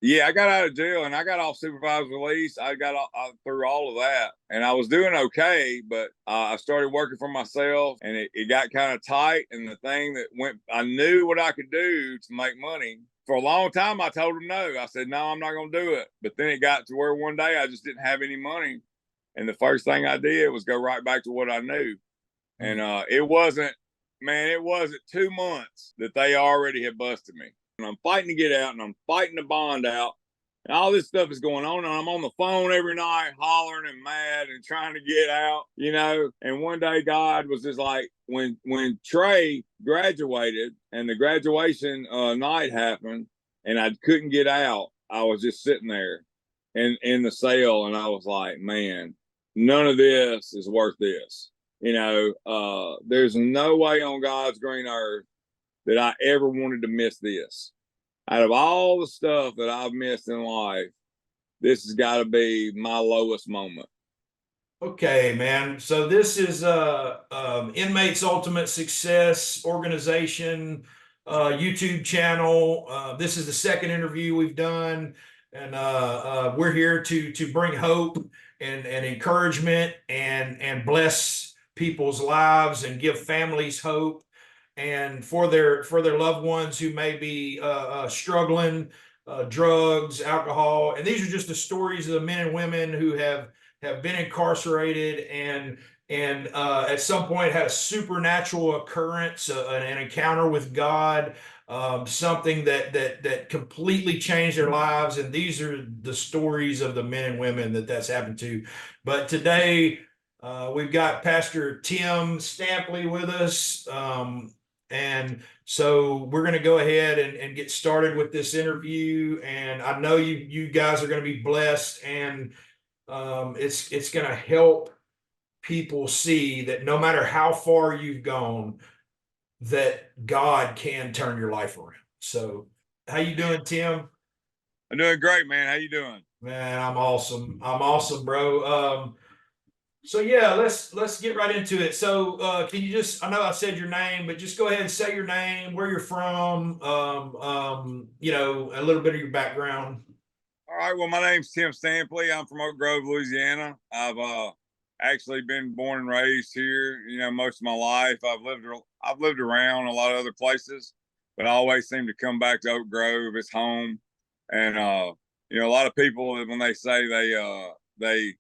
Yeah, I got out of jail and I got off supervised release. Through all of that, and I was doing okay, but I started working for myself, and it got kind of tight. And the thing that went, I knew what I could do to make money. For a long time, I told them no. I said, no, I'm not going to do it. But then it got to where one day I just didn't have any money. And the first thing I did was go right back to what I knew. And it wasn't 2 months that they already had busted me. And I'm fighting to get out, and I'm fighting the bond out, and all this stuff is going on, and I'm on the phone every night hollering and mad and trying to get out. And one day God was just like, when Trey graduated and the graduation night happened and I couldn't get out, I was just sitting there in the cell, and I was like, man, none of this is worth this. There's no way on God's green earth that I ever wanted to miss this. Out of all the stuff that I've missed in life, this has got to be my lowest moment. Okay, man. So this is Inmates Ultimate Success Organization YouTube channel. This is the second interview we've done, and we're here to bring hope and encouragement and bless people's lives and give families hope and for their loved ones who may be struggling, drugs, alcohol, and these are just the stories of the men and women who have been incarcerated and at some point had a supernatural occurrence, an encounter with God, something that completely changed their lives. And these are the stories of the men and women that's happened to. But today we've got Pastor Tim Stampley with us. And so we're going to go ahead and get started with this interview. And I know you guys are going to be blessed, and it's going to help people see that no matter how far you've gone, that God can turn your life around. So, how you doing, Tim? I'm doing great, man. How you doing? Man, I'm awesome. I'm awesome, bro. So yeah, let's get right into it. So, can you just? I know I said your name, but just go ahead and say your name, where you're from, a little bit of your background. All right. Well, my name's Tim Stampley. I'm from Oak Grove, Louisiana. I've actually been born and raised here. Most of my life. I've lived around a lot of other places, but I always seem to come back to Oak Grove. It's home. And a lot of people, when they say they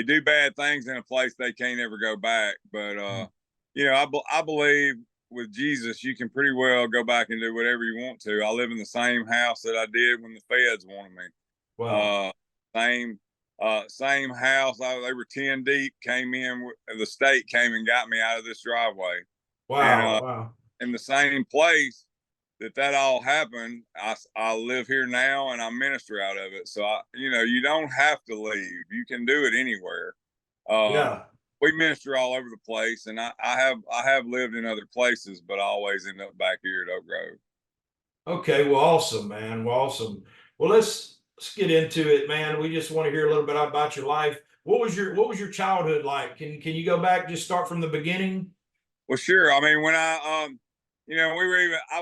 do bad things in a place, they can't ever go back. But I believe with Jesus, you can pretty well go back and do whatever you want to. I live in the same house that I did when the feds wanted me. Wow, Uh, same same house. They were 10 deep. Came in. The state came and got me out of this driveway, and wow, wow. in the same place that all happened, I live here now and I minister out of it. So you don't have to leave. You can do it anywhere. Uh, Yeah. we minister all over the place, and I have lived in other places, but I always end up back here at Oak Grove. Okay, well, awesome, man. Well, awesome. Well, let's get into it, man. We just want to hear a little bit about your life. What was your childhood like? Can you go back, just start from the beginning? Well, sure. I mean, when I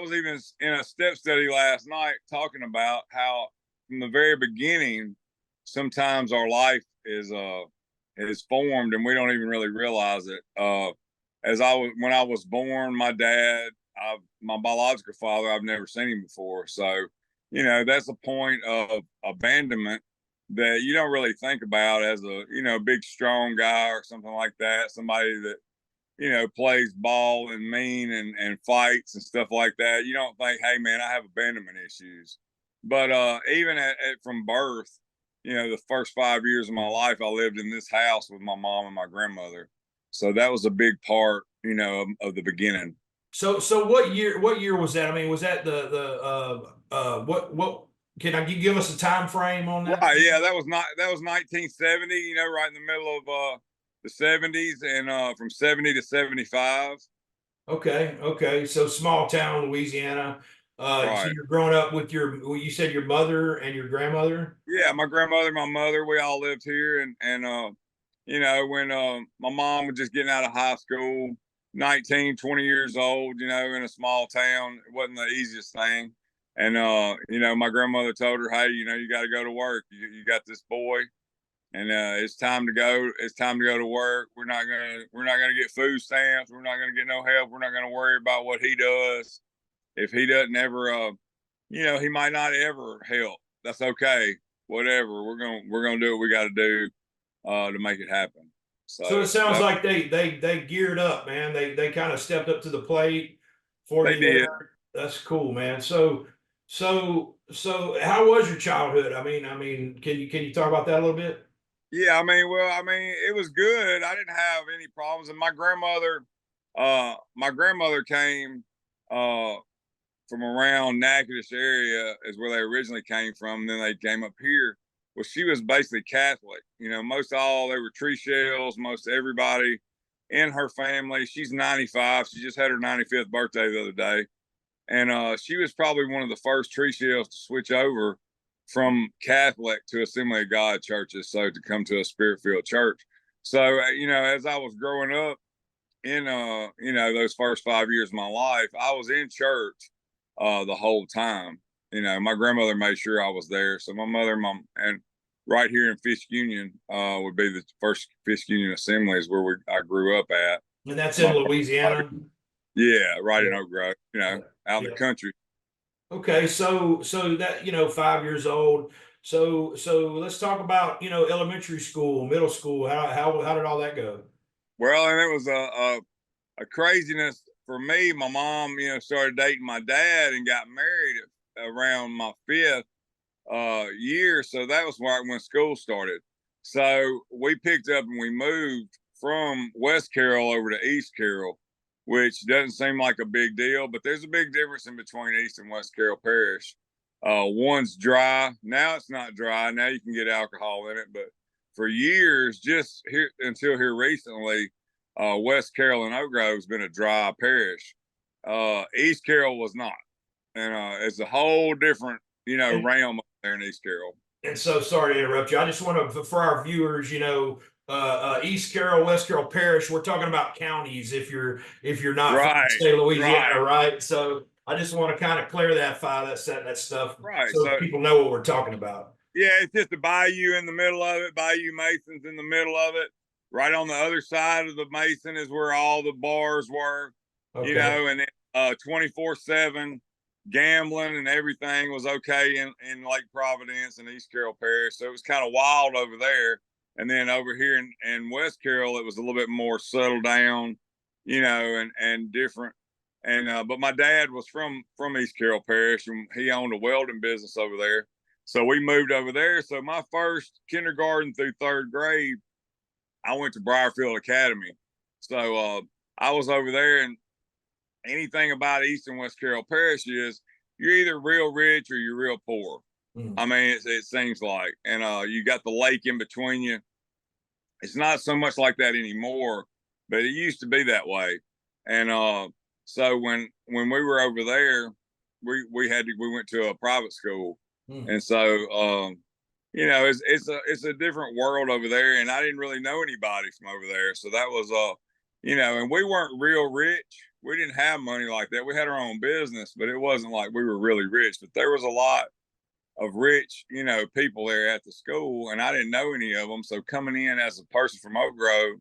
was even in a step study last night talking about how from the very beginning, sometimes our life is formed and we don't even really realize it. When I was born, my biological father, I've never seen him before, so that's a point of abandonment that you don't really think about as a big strong guy or something like that, somebody that plays ball and mean and fights and stuff like that. You don't think, hey man, I have abandonment issues. But even from birth, the first 5 years of my life, I lived in this house with my mom and my grandmother. So that was a big part, of the beginning. So what year was that? I mean, was that what can I give us a time frame on that? Right, yeah, that was 1970. Right in the middle of the 70s, and from 70 to 75. Okay. So small town, Louisiana. So Right. you're growing up with well, you said your mother and your grandmother? Yeah, my grandmother, my mother, we all lived here, and when my mom was just getting out of high school, 19, 20 years old, in a small town, it wasn't the easiest thing. And you know, my grandmother told her, hey, you know, you got to go to work. You got this boy, and it's time to go. It's time to go to work. We're not gonna get food stamps. We're not gonna get no help. We're not gonna worry about what he does. If he doesn't ever, you know, he might not ever help. That's okay. Whatever. We're gonna do what we got to do to make it happen. So it So sounds that, like they geared up, man. They kind of stepped up to the plate for they you did. there. That's cool, man. So how was your childhood? Can you talk about that a little bit? Yeah, I mean, well, I mean, it was good. I didn't have any problems, and my grandmother came uh, from around Natchitoches area, is where they originally came from. And then they came up here. Well, she was basically Catholic. You know, most all they were tree shells. Most everybody in her family. She's 95. She just had her 95th birthday the other day, and she was probably one of the first tree shells to switch over from Catholic to Assembly of God churches, so to come to a Spirit-filled church. So you know, as I was growing up in you know, those first 5 years of my life, I was in church the whole time. You know, my grandmother made sure I was there. So my mother, mom, and right here in Fisk Union would be the first Fisk Union assemblies where I grew up at. And that's in My Louisiana. yeah, right in Yeah, Oak Grove, you know, yeah, out in the yeah. country. Okay, so that 5 years old. So let's talk about elementary school, middle school. How did all that go? Well, and it was a craziness for me. My mom, you know, started dating my dad and got married around my fifth year. So that was right when school started. So we picked up and we moved from West Carroll over to East Carroll, which doesn't seem like a big deal, but there's a big difference in between East and West Carroll Parish. One's dry. Now it's not dry. Now you can get alcohol in it, but for years, just here until here recently, West Carroll and Oak Grove has been a dry parish. East Carroll was not, and it's a whole different, you know, And, realm up there in East Carroll. and so sorry to interrupt you. I just want to, for our viewers, East Carroll, West Carroll Parish. We're talking about counties. If you're not from the Right, state of Louisiana, right, right? So I just want to kind of clarify that stuff right. so So people know what we're talking about. yeah, it's just a bayou in the middle of it. Bayou Mason's in the middle of it. Right on the other side of the Mason is where all the bars were, you Okay. know, and 24/7 gambling and everything was okay in Lake Providence and East Carroll Parish. So it was kind of wild over there. And then over here in West Carroll, it was a little bit more settled down, you know, and different. And but my dad was from East Carroll Parish, and he owned a welding business over there. So we moved over there. So my first kindergarten through third grade, I went to Briarfield Academy. So I was over there, and anything about East and West Carroll Parish is you're either real rich or you're real poor. Mm. I mean, it seems like, and you got the lake in between you. It's not so much like that anymore, but it used to be that way. And so when we were over there, we went to a private school, Mm. and so you know, it's a different world over there, and I didn't really know anybody from over there, so that was you know, and we weren't real rich. We didn't have money like that. We had our own business, but it wasn't like we were really rich. But there was a lot of rich, you know, people there at the school, and I didn't know any of them. So coming in as a person from Oak Grove,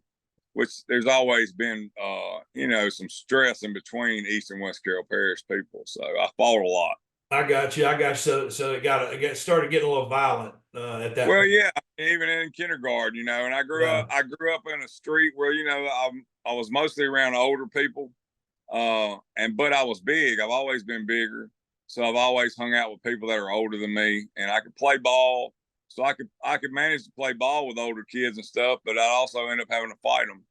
which there's always been, you know, some stress in between East and West Carroll Parish people. So I fought a lot. I got you. I got you. So it started getting a little violent at that Well, point. yeah, even in kindergarten, you know, and Yeah. I grew up in a street where, you know, I was mostly around older people, and but I was big. I've always been bigger, so I've always hung out with people that are older than me, and I could play ball, so I could manage to play ball with older kids and stuff. But I also end up having to fight them,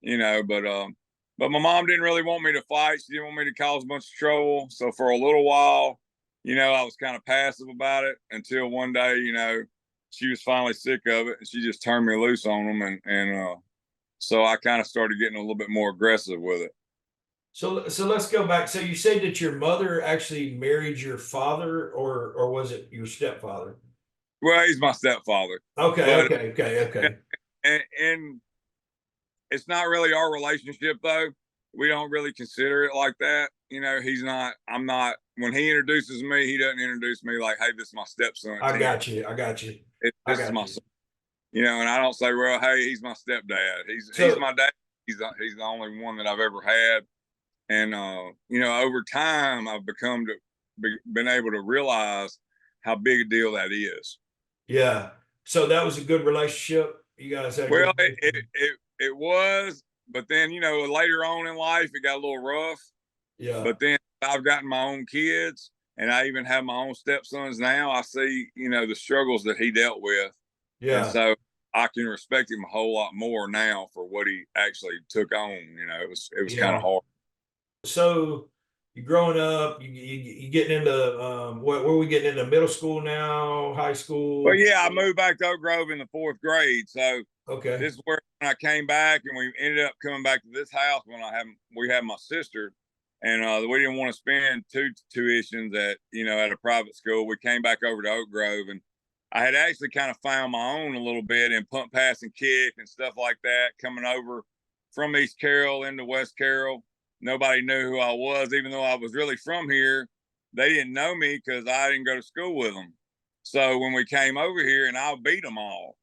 you know. But my mom didn't really want me to fight. She didn't want me to cause a bunch of trouble. So for a little while, you know, I was kind of passive about it until one day, you know, she was finally sick of it and she just turned me loose on them, and so I kind of started getting a little bit more aggressive with it. So let's go back. So you said that your mother actually married your father, or was it your stepfather? Well, he's my stepfather, Okay, but okay, okay, okay. and it's not really our relationship though. We don't really consider it like that. You know, he's not. I'm not. when he introduces me, he doesn't introduce me like, "Hey, this is my stepson, I Tim. got you. I got you. I This is got my you. son." You know, and I don't say, "Well, hey, he's my stepdad. He's So my dad. He's the only one that I've ever had." And you know, over time, I've been able to realize how big a deal that is. yeah. So that was a good relationship. You guys had a Well, good relationship. it was, but then, you know, later on in life, it got a little rough. Yeah. But then I've gotten my own kids, and I even have my own stepsons now. I see, you know, the struggles that he dealt with, and Yeah. so I can respect him a whole lot more now for what he actually took on. You know, it was kind of Yeah. hard. So you growing up, you getting into what were we getting into middle school now, high But school? yeah, I moved back to Oak Grove in the fourth grade, so Okay. this is where when I came back, and we ended up coming back to this house when we had my sister, and we didn't want to spend tuitions at, you know, at a private school. We came back over to Oak Grove, and I had actually kind of found my own a little bit in pump, pass, and kick and stuff like that. Coming over from East Carroll into West Carroll, nobody knew who I was, even though I was really from here. They didn't know me because I didn't go to school with them. So when we came over here, and I beat them all,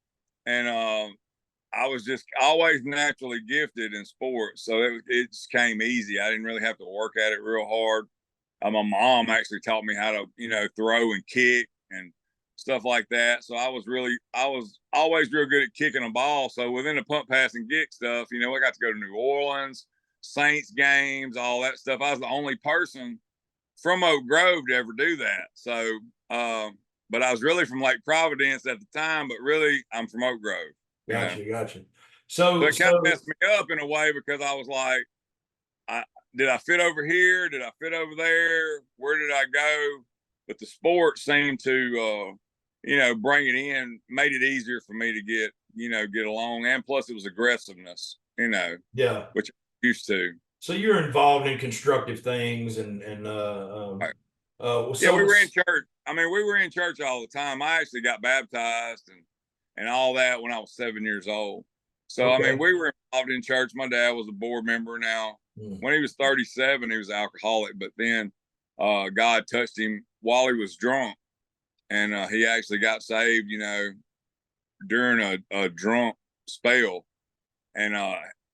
and I was just always naturally gifted in sports, so it just came easy. I didn't really have to work at it real hard. My mom actually taught me how to, you know, throw and kick and stuff like that. So I was always real good at kicking a ball. So within the pump, pass, and kick stuff, you know, I got to go to New Orleans, Saints games, all that stuff. I was the only person from Oak Grove to ever do that. So, but I was really from Lake Providence at the time, but really I'm from Oak Grove, you know. Gotcha, gotcha. So So it kind of so messed me up in a way because I was like, I did I fit over here? Did I fit over there? Where did I go? But the sport seemed to, you know, bring it in, made it easier for me to get, you know, get along. And plus it was aggressiveness, you know, yeah. which I'm used to. So you're involved in constructive things and Yeah, we so were in church. I mean, we were in church all the time. I actually got baptized and all that when I was 7 years old. So I mean, okay. we were involved in church. My dad was a board member. Now, Mm. when he was 37, he was alcoholic, but then God touched him while he was drunk, and he actually got saved. You know, during a drunk spell, and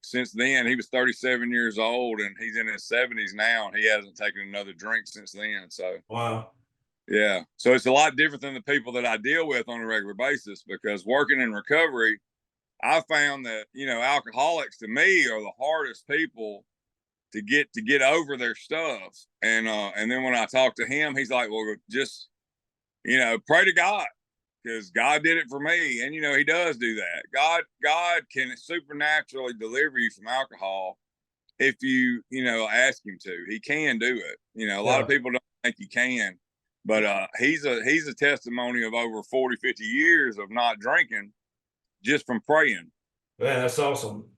since then he was 37 years old, and he's in his 70s now, and he hasn't taken another drink since then. So Wow. yeah. So it's a lot different than the people that I deal with on a regular basis, because working in recovery, I found that, you know, alcoholics to me are the hardest people to get over their stuff. And then when I talk to him, he's like, "Well, just, you know, pray to God, because God did it for me." And you know, he does do that. God can supernaturally deliver you from alcohol if you know, ask him to. He can do it. You know, a lot of Yeah. people don't think he can, but he's a testimony of over 40, 50 years of not drinking just from praying. Man, that's awesome.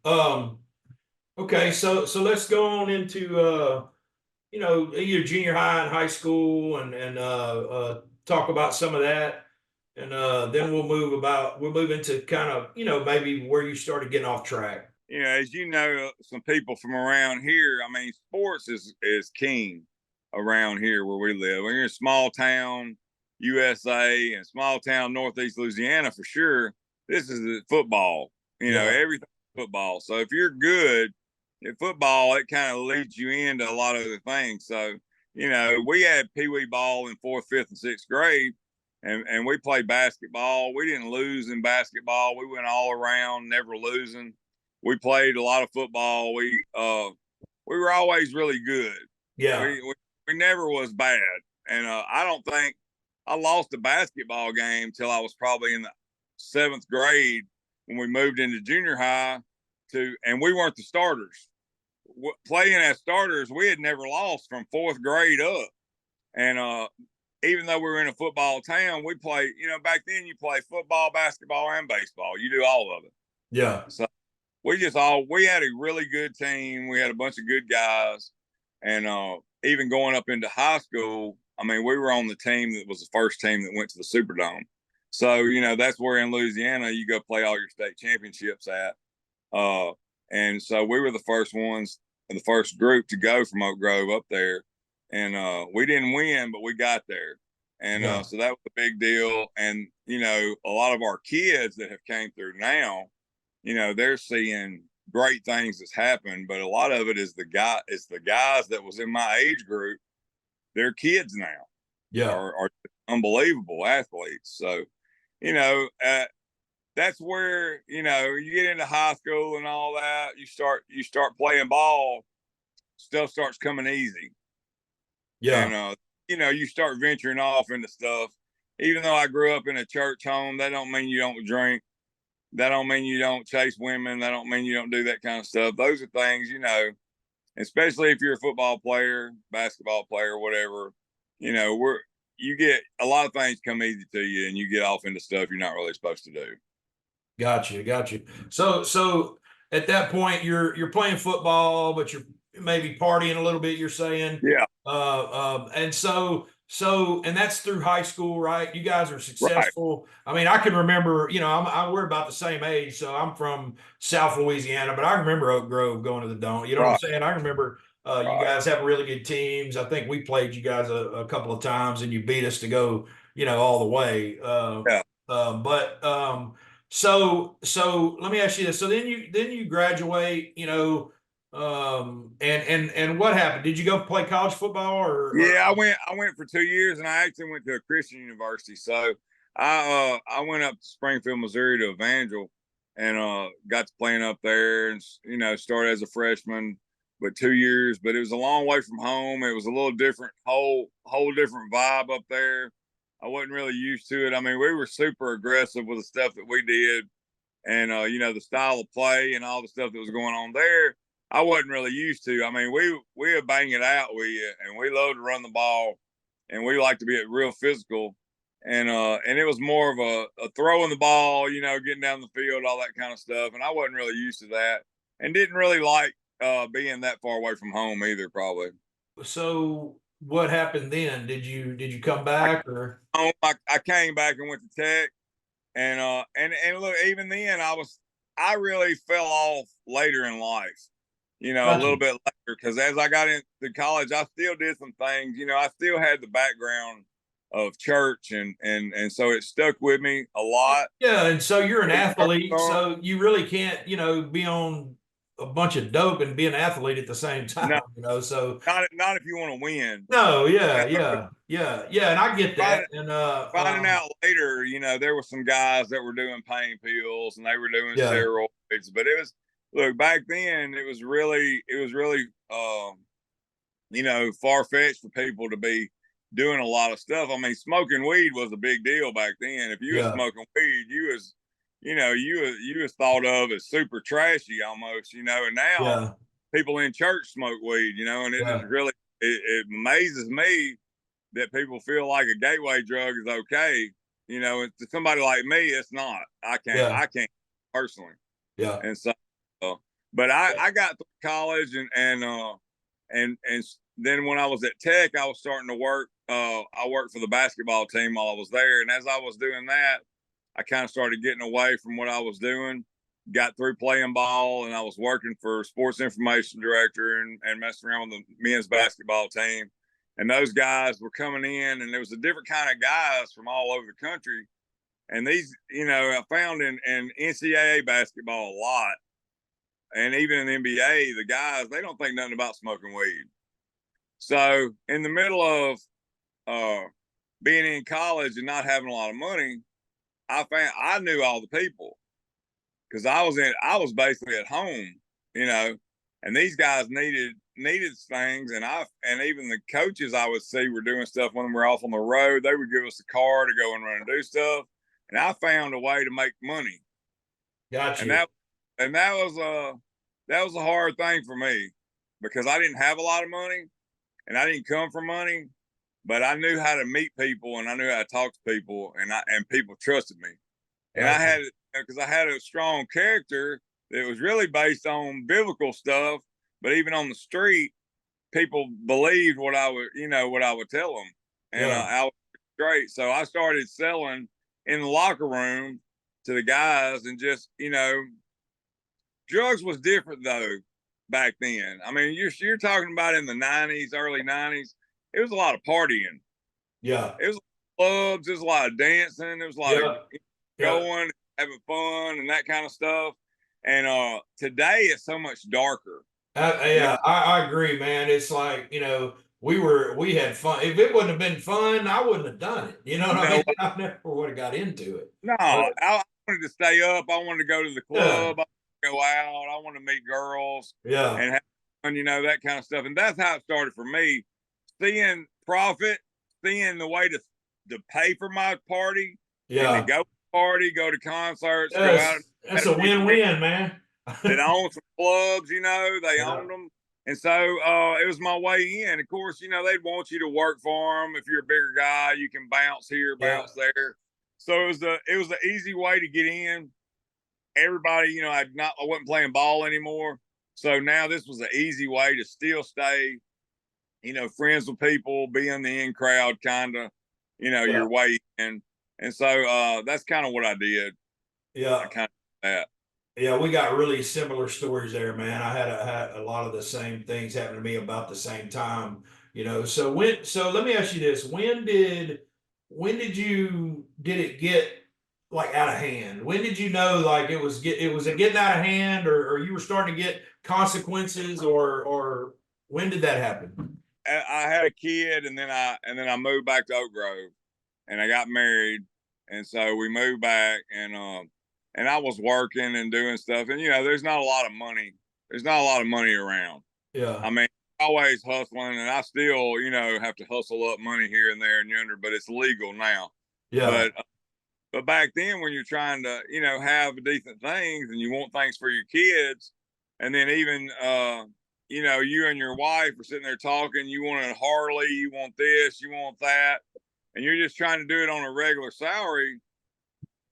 Okay, so let's go on into you know, your junior high and high school and talk about some of that. And then we'll move into kind of, you know, maybe where you started getting off track. You know, as you know, some people from around here, I mean, sports is king around here where we live. We're in a small town, USA, and small town Northeast Louisiana for sure. This is the football. You know, Yeah. everything football. So if you're good at football, it kind of leads you into a lot of other things. So, you know, we had pee wee ball in fourth, fifth, and sixth grade, and we played basketball. We didn't lose in basketball. We went all around, never losing. We played a lot of football. We were always really good. Yeah. We never was bad. And I don't think I lost a basketball game till I was probably in the seventh grade when we moved into junior high and we weren't the starters. Playing as starters, we had never lost from fourth grade up. And even though we were in a football town, we play, you know, back then you play football, basketball, and baseball. You do all of it. Yeah. So we had a really good team. We had a bunch of good guys. And even going up into high school, I mean, we were on the team that was the first team that went to the Superdome. So, you know, that's where in Louisiana you go play all your state championships at. And so we were the first ones and the first group to go from Oak Grove up there. and we didn't win, but we got there. And Yeah. so that was a big deal. And you know, a lot of our kids that have came through now, you know, they're seeing great things that's happened, but a lot of it is it's the guys that was in my age group. They're kids now, Yeah. are unbelievable athletes. So, you know, that's where, you know, you get into high school and all that. You start playing ball, stuff starts coming easy, Yeah. and you know, you start venturing off into stuff. Even though I grew up in a church home, that don't mean you don't drink. That don't mean you don't chase women. That don't mean you don't do that kind of stuff. Those are things, you know, especially if you're a football player, basketball player, whatever, you know, you get a lot of things come easy to you and you get off into stuff you're not really supposed to do. Got you. So at that point, you're playing football, but you're maybe partying a little bit. You're saying, Yeah. and and that's through high school, right? You guys are Right. successful. I mean, I can remember, you know, we're about the same age, so I'm from South Louisiana, but I remember Oak Grove going to the Dome. You know what I'm Right. saying? I remember you Right. guys have really good teams. I think we played you guys a couple of times, and you beat us to go, you know, all the way. Yeah. But so let me ask you this. So then you graduate, you know, and what happened? Did you go play college football or Yeah. I went for 2 years and I actually went to a Christian university. So I went up to Springfield, Missouri to Evangel and got to playing up there and, you know, started as a freshman, but 2 years, but it was a long way from home. It was a little different, whole different vibe up there. I wasn't really used to it. I mean, we were super aggressive with the stuff that we did, and you know, the style of play and all the stuff that was going on there. I wasn't really used to. I mean, we would bang it out with you, and we love to run the ball, and we like to be real physical, and it was more of a throwing the ball, you know, getting down the field, all that kind of stuff, and I wasn't really used to that, and didn't really like being that far away from home either. Probably. so what happened then? Did you come back or I came back and went to Tech, and look, even then I really fell off later in life, you know, a got little you? bit later, because as I got into college I still did some things, you know, I still had the background of church, and so it stuck with me a lot. Yeah, and so you're an Even athlete, so you really can't, you know, be on a bunch of dope and be an athlete at the same no, time, you know. So not if you want to win, no, you yeah, know. yeah, and I get that. finding, And finding out later, you know, there were some guys that were doing pain pills and they were doing yeah, steroids, but it was, look, back then it was really you know, far fetched for people to be doing a lot of stuff. I mean, smoking weed was a big deal back then. If you was yeah, smoking weed, you know, you was thought of as super trashy almost, you know. And now yeah, people in church smoke weed, you know, and it is yeah, really, it amazes me that people feel like a gateway drug is okay. You know, and to somebody like me, it's not. yeah, I can't personally. yeah, And so, uh, but I got through college, and then when I was at Tech, I was starting to work. I worked for the basketball team while I was there, and as I was doing that, I kind of started getting away from what I was doing. Got through playing ball, and I was working for sports information director and messing around with the men's basketball team. And those guys were coming in, and there was a different kind of guys from all over the country. And these, you know, I found in NCAA basketball a lot, and even in the NBA, the guys, they don't think nothing about smoking weed. So in the middle of being in college and not having a lot of money, I knew all the people because I was basically at home, you know, and these guys needed things, and even the coaches I would see were doing stuff when we were off on the road. They would give us a car to go and run and do stuff, and I found a way to make money, got and you. that was a hard thing for me because I didn't have a lot of money and I didn't come from money, but I knew how to meet people and I knew how to talk to people, and people trusted me. And I Got you. had, because I had a strong character that was really based on biblical stuff, but even on the street, people believed what I would, you know, what I would tell them, and Yeah, I was straight. So I started selling in the locker room to the guys, and just, you know, drugs was different though back then. I mean, you're talking about in the '90s, early '90s. it was a lot of partying. Yeah. It was clubs, there's a lot of dancing, there was a lot of Yeah. Yeah. going, having fun and that kind of stuff. And today it's so much darker. You know, Yeah, I agree, man. It's like, we had fun. If it wouldn't have been fun, I wouldn't have done it. You know what you I know mean? I never would have got into it. no, But I wanted to stay up. I wanted to go to the yeah, club. I wanted to go out. I wanted to meet girls yeah, and have fun, that kind of stuff. And that's how it started for me. Seeing profit, seeing the way to pay for my party and to yeah. go to party, go to concerts, go out. Yes, Had that's a a few friends win-win, man. that own some clubs, they Yeah, owned them. And so it was my way in. Of course, they'd want you to work for them. If you're a bigger guy, you can bounce here, yeah, bounce there. So it was the easy way to get in. Everybody, I wasn't playing ball anymore. So now this was an easy way to still stay, friends with people, be in the in crowd, kind of, yeah, your way in. And so that's kind of what I did. I yeah. kind of that. Yeah, we got really similar stories there, man. I had a lot of the same things happen to me about the same time, so let me ask you this. When did it get like out of hand? When did you know like it was getting out of hand, or you were starting to get consequences, or when did that happen? I had a kid, and then I moved back to Oak Grove, and I got married, and so we moved back, and I was working and doing stuff, and there's not a lot of money. There's not a lot of money around. Yeah, I mean, always hustling, and I still, have to hustle up money here and there and yonder, but it's legal now. yeah, But back then, when you're trying to, have decent things and you want things for your kids, and then even, you and your wife are sitting there talking, you want a Harley, you want this, you want that, and you're just trying to do it on a regular salary,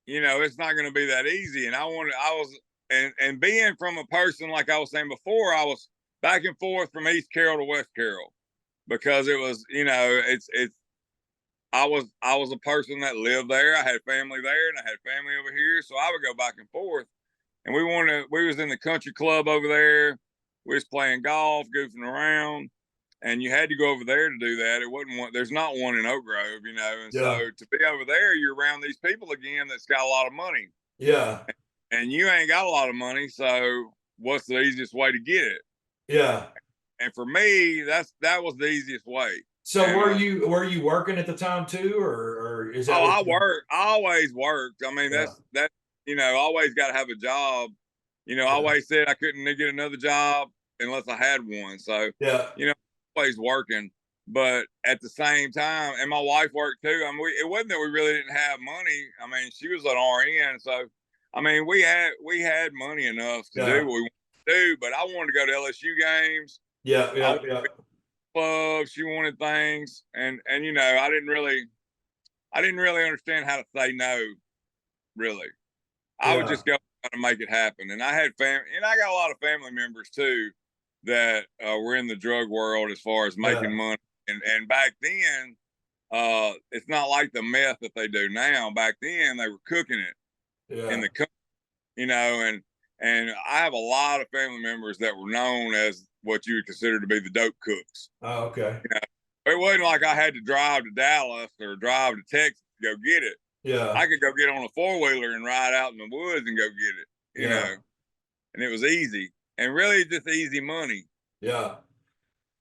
it's not going to be that easy. And and being from a person, like I was saying before, I was back and forth from East Carroll to West Carroll because it was, I was a person that lived there. I had family there and I had family over here. So I would go back and forth. And we was in the country club over there. We was playing golf, goofing around. And you had to go over there to do that. It wasn't one, there's not one in Oak Grove, And yeah, so to be over there, you're around these people again that's got a lot of money. yeah, And you ain't got a lot of money. So what's the easiest way to get it? yeah. And for me, that was the easiest way. So And were you working at the time too, or is that oh, what I you? worked. I always worked. I mean, Yeah, always got to have a job. I yeah, always said I couldn't get another job unless I had one. So, yeah, you know, always working. But at the same time, and my wife worked too. I mean, it wasn't that we really didn't have money. I mean, she was an RN, so I mean, we had money enough to do yeah, what we wanted to do. But I wanted to go to LSU games. yeah, I yeah, wanted yeah, to be clubs. She wanted things, and I didn't really understand how to say no. Really, I would yeah, just go try to make it happen. And I had family, and I got a lot of family members too that were in the drug world as far as making yeah, money. And back then, it's not like the meth that they do now. Back then, they were cooking it in yeah. the and I have a lot of family members that were known as what you would consider to be the dope cooks. Oh, okay. It wasn't like I had to drive to Dallas or drive to Texas to go get it. Yeah, I could go get on a 4-wheeler and ride out in the woods and go get it, yeah, and it was easy and really just easy money. yeah,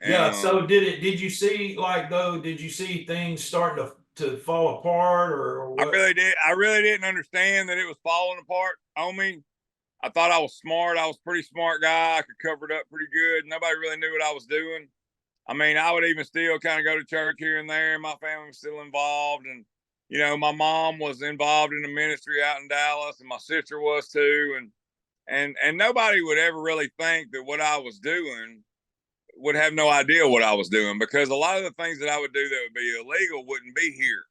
And yeah. So did you see like though? Did you see things starting to fall apart, or I what? really did. I really didn't understand that it was falling apart on me. I thought I was smart. I was a pretty smart guy. I could cover it up pretty good. Nobody really knew what I was doing. I mean, I would even still kind of go to church here and there, and my family was still involved. And my mom was involved in the ministry out in Dallas, and my sister was too. And nobody would ever really think that what I was doing would have no idea what I was doing, because a lot of the things that I would do that would be illegal wouldn't be here.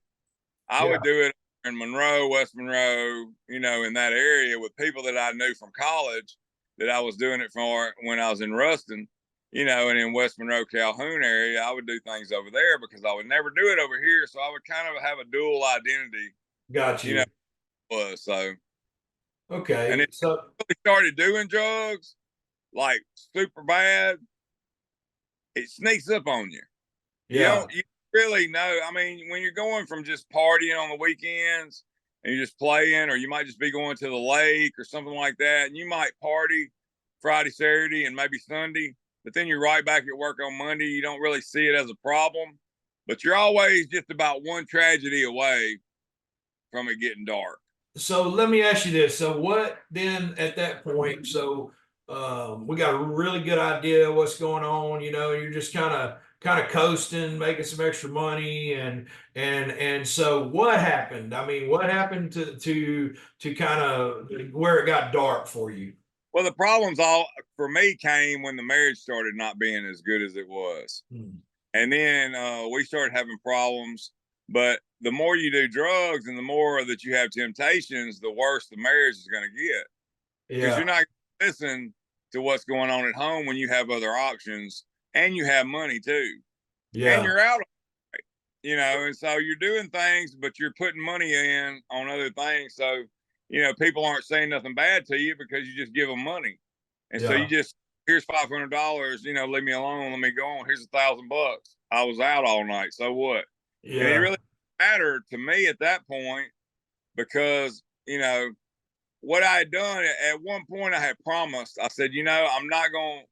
I Yeah, would do it in Monroe, West Monroe, in that area with people that I knew from college that I was doing it for when I was in Ruston, and in West Monroe, Calhoun area, I would do things over there because I would never do it over here. So I would kind of have a dual identity, got you know, you. was so. And Okay, then so we started doing drugs like super bad, it sneaks up on you. Yeah. You really know. I mean, when you're going from just partying on the weekends and you're just playing, or you might just be going to the lake or something like that, and you might party Friday, Saturday, and maybe Sunday, but then you're right back at work on Monday. You don't really see it as a problem, but you're always just about one tragedy away from it getting dark. So let me ask you this. So what then at that point? So we got a really good idea of what's going on. You know, you're just kind of coasting, making some extra money, and so what happened? I mean, what happened to kind of where it got dark for you? Well, the problems all for me came when the marriage started not being as good as it was. Hmm. And then we started having problems. But the more you do drugs and the more that you have temptations, the worse the marriage is going to get, because you're Yeah, not going to listen to what's going on at home when you have other options and you have money too. And yeah, you're out, and so you're doing things, but you're putting money in on other things. So, people aren't saying nothing bad to you because you just give them money. And so you yeah, just, here's $500, leave me alone, let me go on. Here's $1,000. I was out all night. So what? And it yeah, really mattered to me at that point because, what I had done at one point, I had promised, I said, I'm not going to,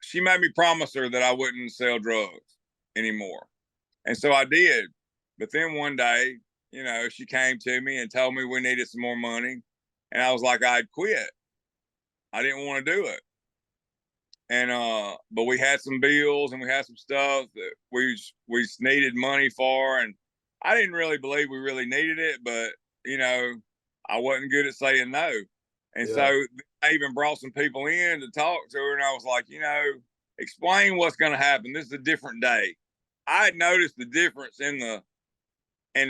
she made me promise her that I wouldn't sell drugs anymore. And so I did. But then one day, she came to me and told me we needed some more money. And I was like, I'd quit. I didn't want to do it. And but we had some bills and we had some stuff that we needed money for, and I didn't really believe we really needed it, but I wasn't good at saying no. And so yeah, I even brought some people in to talk to her, and I was like, explain what's going to happen. This is a different day. I had noticed the difference in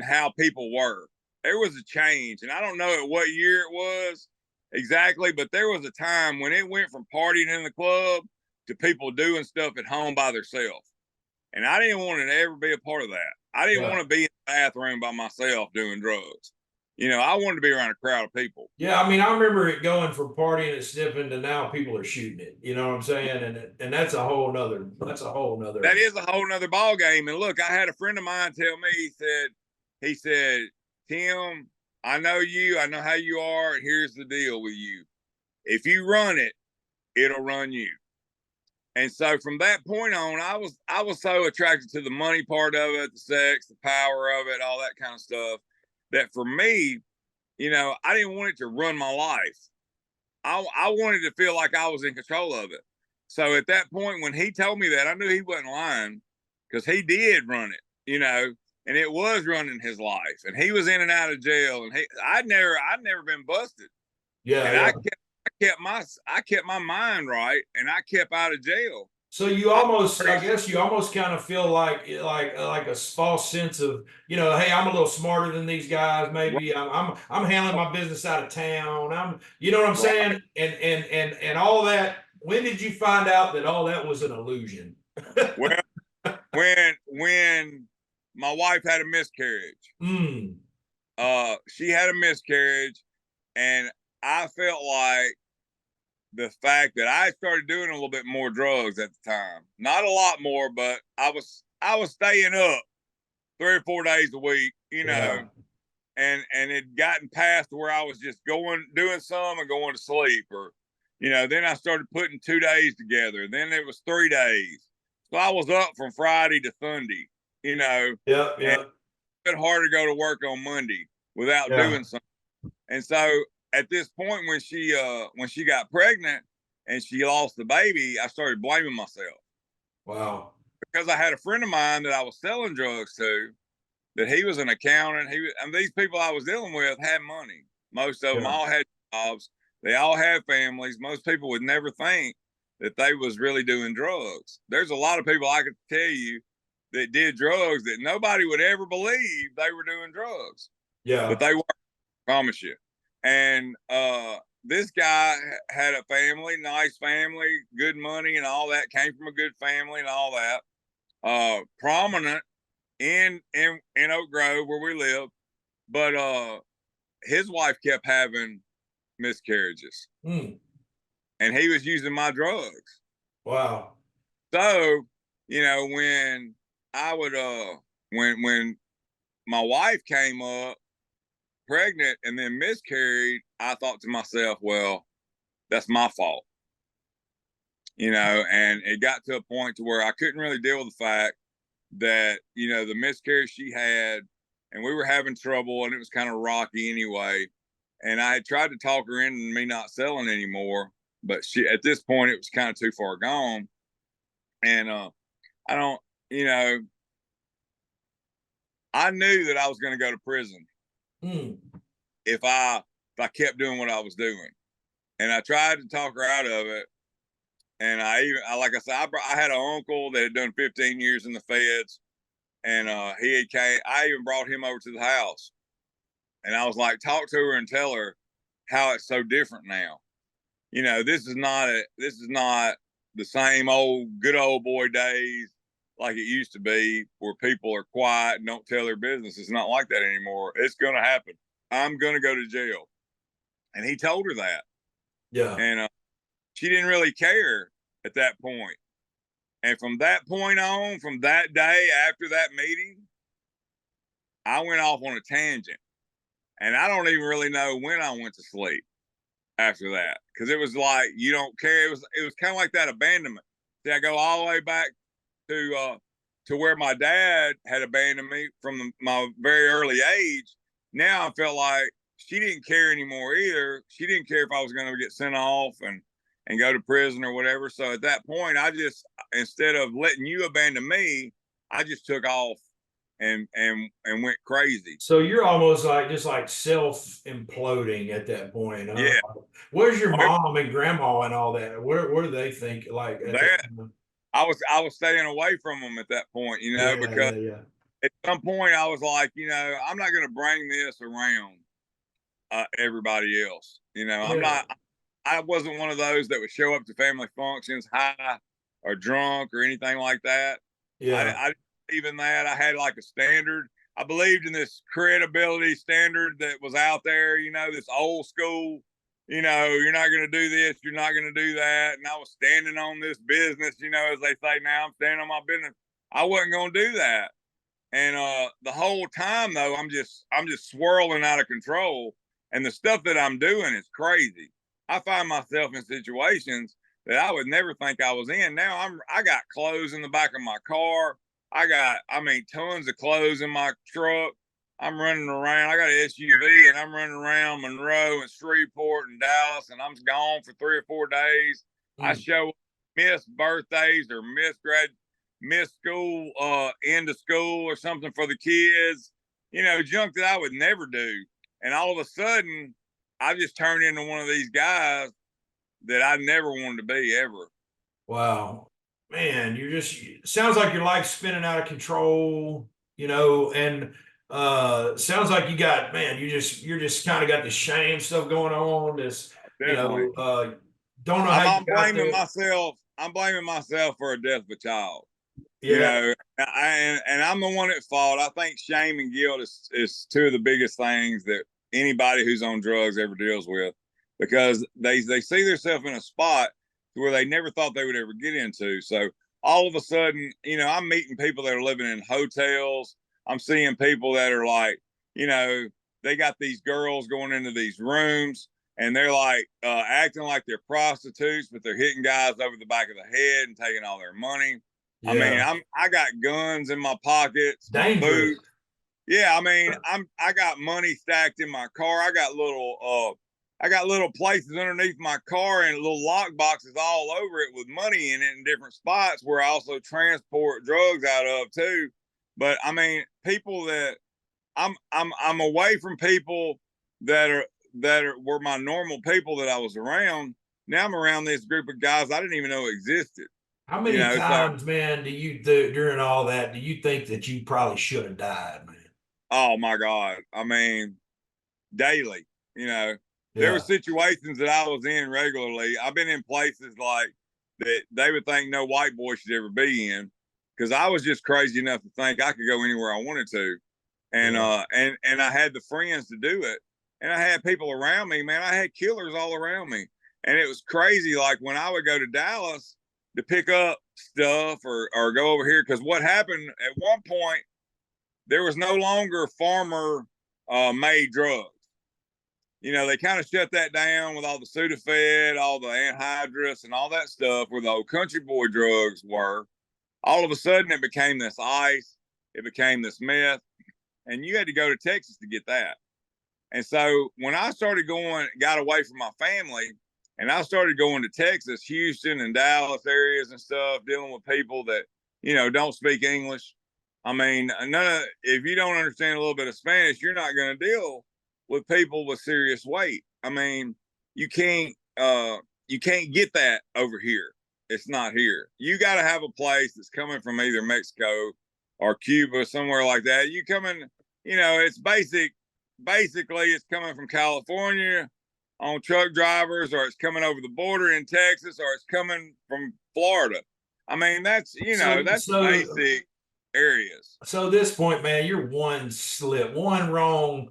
how people were. There was a change, and I don't know at what year it was exactly, but there was a time when it went from partying in the club to people doing stuff at home by themselves. And I didn't want to ever be a part of that. I didn't yeah. want to be in the bathroom by myself doing drugs. I wanted to be around a crowd of people. Yeah, I mean, I remember it going from partying and sniffing to now people are shooting it. You know what I'm saying? And that's a whole nother. That is a whole nother ball game. And look, I had a friend of mine tell me, he said, Tim, I know you, I know how you are, and here's the deal with you. If you run it, it'll run you. And so from that point on, I was so attracted to the money part of it, the sex, the power of it, all that kind of stuff, that for me, I didn't want it to run my life. I wanted to feel like I was in control of it. So at that point, when he told me that, I knew he wasn't lying, because he did run it, and it was running his life, and he was in and out of jail, and I'd never been busted, Yeah, and yeah. I kept my mind right, and I kept out of jail. So you I, almost, I guess you almost kind of feel like a false sense of, hey, I'm a little smarter than these guys. Maybe I'm handling my business out of town. You know what I'm right. saying? And all that. When did you find out that all that was an illusion? Well, when my wife had a miscarriage, Mm, she had a miscarriage, and I felt like the fact that I started doing a little bit more drugs at the time, not a lot more, but I was staying up 3 or 4 days a week, yeah, and it gotten past where I was just doing some and going to sleep, or then I started putting 2 days together, then it was 3 days, so I was up from Friday to Sunday, yeah, and yeah, it's hard to go to work on Monday without yeah. doing something. And so at this point, when she got pregnant and she lost the baby, I started blaming myself, Wow. because I had a friend of mine that I was selling drugs to, that he was an accountant. And these people I was dealing with had money. Most of them Yeah, all had jobs. They all had families. Most people would never think that they was really doing drugs. There's a lot of people I could tell you that did drugs that nobody would ever believe they were doing drugs, but yeah, they were. I promise you. And this guy had a family, nice family, good money, and all that. Came from a good family and all that. Prominent in Oak Grove where we live, but his wife kept having miscarriages, mm, and he was using my drugs. wow. So when I would when my wife came up pregnant and then miscarried, I thought to myself, well, that's my fault. And it got to a point to where I couldn't really deal with the fact that, the miscarriage she had, and we were having trouble and it was kind of rocky anyway. And I had tried to talk her into me not selling anymore, but at this point, it was kind of too far gone. And I don't, you know, I knew that I was going to go to prison if I kept doing what I was doing. And I tried to talk her out of it. And like I said, I had an uncle that had done 15 years in the feds, and I even brought him over to the house, and I was like, talk to her and tell her how it's so different now. This is not the same good old boy days like it used to be, where people are quiet and don't tell their business. It's not like that anymore. It's going to happen. I'm going to go to jail. And he told her that. Yeah. And she didn't really care at that point. And from that point on, from that day after that meeting, I went off on a tangent. And I don't even really know when I went to sleep after that, because it was like, you don't care. It was kind of like that abandonment. See, I go all the way back to where my dad had abandoned me from my very early age. Now I felt like she didn't care anymore either. She didn't care if I was going to get sent off and go to prison or whatever. So at that point, instead of letting you abandon me, I just took off and went crazy. So you're almost like just like self imploding at that point. Yeah. Where's your mom and grandma and all that? Where do they think like at that time? I was staying away from them at that point, because at some point I was like, I'm not going to bring this around everybody else. I wasn't one of those that would show up to family functions high or drunk or anything like that. Yeah. I didn't believe in that. I had like a standard. I believed in this credibility standard that was out there, this old school, you're not going to do this, you're not going to do that. And I was standing on this business, as they say now, I'm standing on my business. I wasn't going to do that. And the whole time though, I'm just swirling out of control. And the stuff that I'm doing is crazy. I find myself in situations that I would never think I was in. Now I got clothes in the back of my car. I got tons of clothes in my truck. I'm running around. I got an SUV and I'm running around Monroe and Shreveport and Dallas, and I'm gone for 3 or 4 days. I show miss birthdays or miss school, end of school or something for the kids, junk that I would never do. And all of a sudden, I just turned into one of these guys that I never wanted to be ever. Wow, man, sounds like your life's spinning out of control, and sounds like you got, man, you're just kind of got the shame stuff going on. This, Definitely. Don't know how you got blaming there. myself. I'm blaming myself for a death of a child. Yeah. And I'm the one at fault. I think shame and guilt is two of the biggest things that anybody who's on drugs ever deals with, because they see themselves in a spot where they never thought they would ever get into. So all of a sudden, I'm meeting people that are living in hotels. I'm seeing people that are like, they got these girls going into these rooms and they're like acting like they're prostitutes, but they're hitting guys over the back of the head and taking all their money. Yeah. I got guns in my pockets, dangerous. My boots. Yeah, I got money stacked in my car. I got little places underneath my car and little lock boxes all over it with money in it in different spots where I also transport drugs out of too. But people that I'm away from people that were my normal people that I was around. Now I'm around this group of guys I didn't even know existed. How many times, man, during all that, do you think that you probably should have died, man? Oh my God. Daily, there were situations that I was in regularly. I've been in places like that they would think no white boy should ever be in, because I was just crazy enough to think I could go anywhere I wanted to. And and I had the friends to do it. And I had people around me, man. I had killers all around me. And it was crazy. Like when I would go to Dallas, to pick up stuff or go over here. Because what happened at one point, there was no longer farmer made drugs. You know, they kind of shut that down with all the Sudafed, all the anhydrous, and all that stuff where the old country boy drugs were. All of a sudden, it became this ice, it became this meth, and you had to go to Texas to get that. And so when I started got away from my family, and I started going to Texas, Houston, and Dallas areas and stuff, dealing with people that, you know, don't speak English. I mean, if you don't understand a little bit of Spanish, you're not going to deal with people with serious weight. I mean, you can't get that over here. It's not here. You got to have a place that's coming from either Mexico or Cuba, somewhere like that. You coming, you know, it's basically it's coming from California on truck drivers, or it's coming over the border in Texas, or it's coming from Florida. I mean, that's, you know, that's basic areas. So at this point, man, you're one slip, one wrong,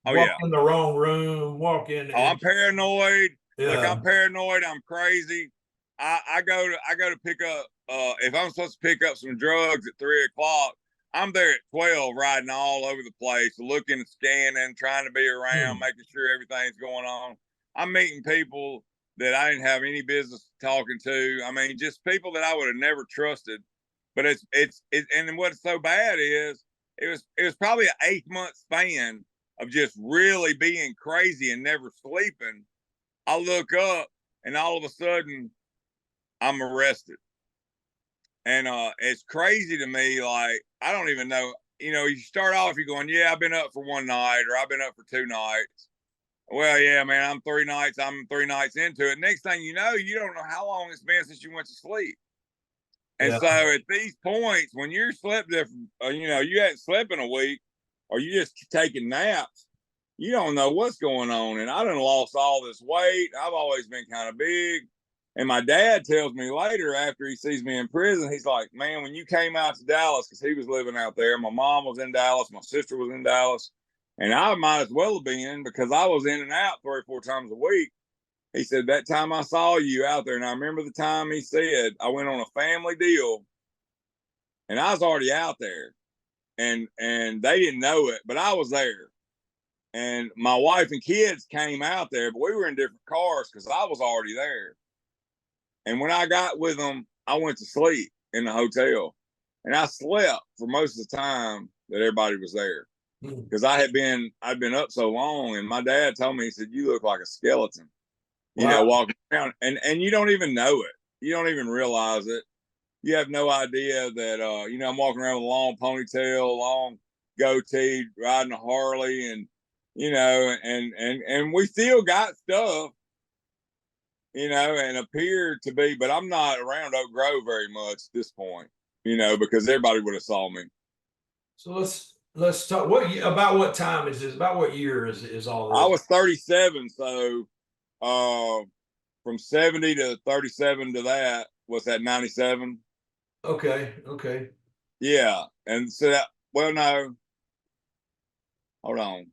Oh, walk yeah. in the wrong room, walk in. Oh, I'm paranoid. Yeah. Look, I'm paranoid. I'm crazy. I go to pick up, if I'm supposed to pick up some drugs at 3:00, I'm there at 12, riding all over the place, looking, scanning, trying to be around, making sure everything's going on. I'm meeting people that I didn't have any business talking to. I mean, just people that I would have never trusted. But it's and what's so bad is it was probably an 8-month span of just really being crazy and never sleeping. I look up and all of a sudden I'm arrested. And it's crazy to me. Like, I don't even know, you know, you start off, you're going, yeah, I've been up for one night, or I've been up for 2 nights. Well, yeah, man, I'm 3 nights into it. Next thing you know, you don't know how long it's been since you went to sleep. And so at these points, when you're slept there, you know, you hadn't slept in a week, or you just taking naps, you don't know what's going on. And I done lost all this weight. I've always been kind of big. And my dad tells me later, after he sees me in prison, he's like, man, when you came out to Dallas, because he was living out there, my mom was in Dallas, my sister was in Dallas, and I might as well have been, because I was in and out 3 or 4 times a week. He said, that time I saw you out there, and I remember the time he said, I went on a family deal, and I was already out there, and they didn't know it, but I was there. And my wife and kids came out there, but we were in different cars because I was already there. And when I got with them, I went to sleep in the hotel, and I slept for most of the time that everybody was there, because I'd been up so long. And my dad told me, he said, you look like a skeleton, you know, walking around, and you don't even know it. You don't even realize it. You have no idea that, you know, I'm walking around with a long ponytail, long goatee, riding a Harley, and, you know, and we still got stuff, you know, and appear to be, but I'm not around Oak Grove very much at this point, you know, because everybody would have saw me. So let's talk. What time is this? About what year is all this? I was 37, so from 70 to 37 to that was at 97. Okay. Yeah, and so that, well, no, hold on.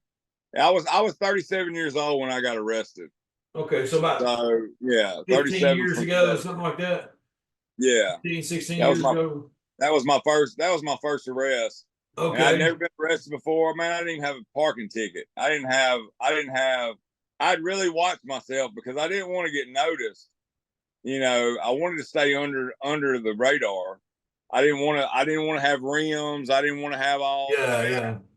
I was 37 years old when I got arrested. Okay, so about 15 years ago, something like that. Yeah, 15, 16 years ago. That was my first arrest. Okay. And I'd never been arrested before. Man, I didn't even have a parking ticket. I'd really watched myself because I didn't want to get noticed. You know, I wanted to stay under the radar. I didn't want to have rims. I didn't want to have all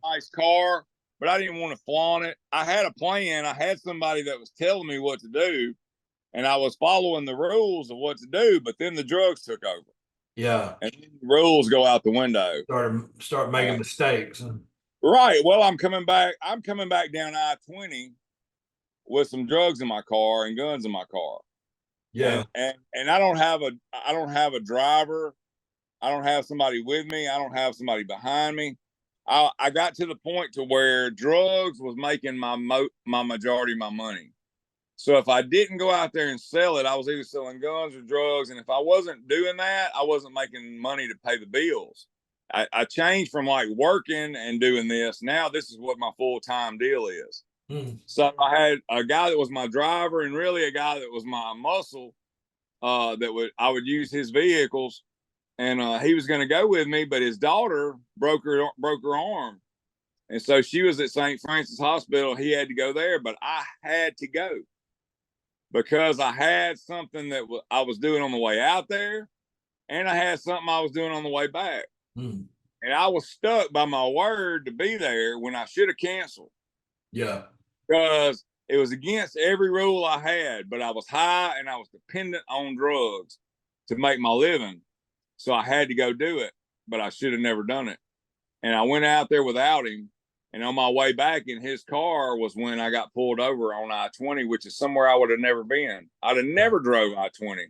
nice car, but I didn't want to flaunt it. I had a plan. I had somebody that was telling me what to do, and I was following the rules of what to do, but then the drugs took over. Yeah. And the rules go out the window. Start making mistakes. Right. Well, I'm coming back down I-20 with some drugs in my car and guns in my car. Yeah. And I don't have a driver. I don't have somebody with me. I don't have somebody behind me. I got to the point to where drugs was making my majority of my money. So if I didn't go out there and sell it, I was either selling guns or drugs. And if I wasn't doing that, I wasn't making money to pay the bills. I changed from like working and doing this. Now this is what my full-time deal is. So I had a guy that was my driver and really a guy that was my muscle. I would use his vehicles, and he was going to go with me, but his daughter broke her arm, and so she was at St. Francis Hospital. He had to go there, but I had to go because I had something that I was doing on the way out there, and I had something I was doing on the way back. Hmm. And I was stuck by my word to be there when I should have canceled. Yeah. Because it was against every rule I had, but I was high and I was dependent on drugs to make my living. So I had to go do it, but I should have never done it. And I went out there without him. And on my way back in his car was when I got pulled over on I-20, which is somewhere I would have never been. I'd have never drove I-20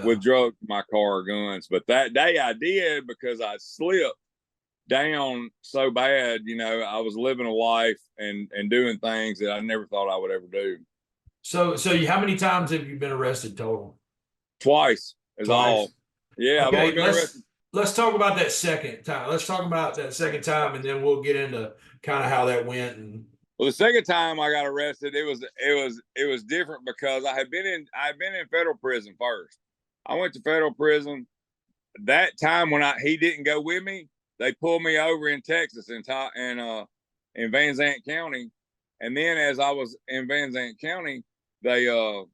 with drugs in my car or guns. But that day I did because I slipped down so bad. I was living a life and doing things that I never thought I would ever do. So how many times have you been arrested total? Twice is all. Yeah, okay, I've only been arrested. Let's talk about that second time. Let's talk about that second time, and then we'll get into kind of how that went. And well, the second time I got arrested, it was different because I had been in federal prison first. I went to federal prison. That time when he didn't go with me, they pulled me over in Texas in Van Zandt County, and then as I was in Van Zandt County, I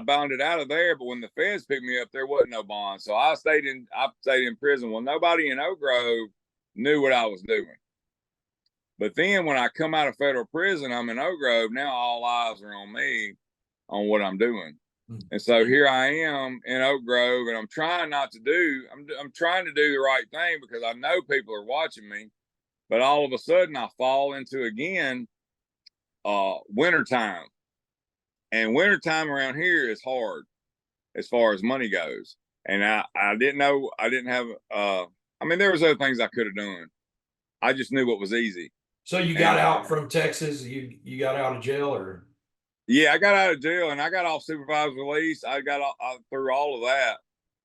bonded out of there. But when the feds picked me up, there wasn't no bond, so I stayed in prison. Well, nobody in Oak Grove knew what I was doing. But then when I come out of federal prison, I'm in Oak Grove. Now all eyes are on me on what I'm doing. And so here I am in Oak Grove, and I'm trying to do the right thing because I know people are watching me. But all of a sudden I fall into again wintertime. And wintertime around here is hard as far as money goes. And I didn't know, I didn't have there was other things I could have done. I just knew what was easy. So you got out from Texas, you got out of jail, or? Yeah, I got out of jail and I got off supervised release. I got through all of that.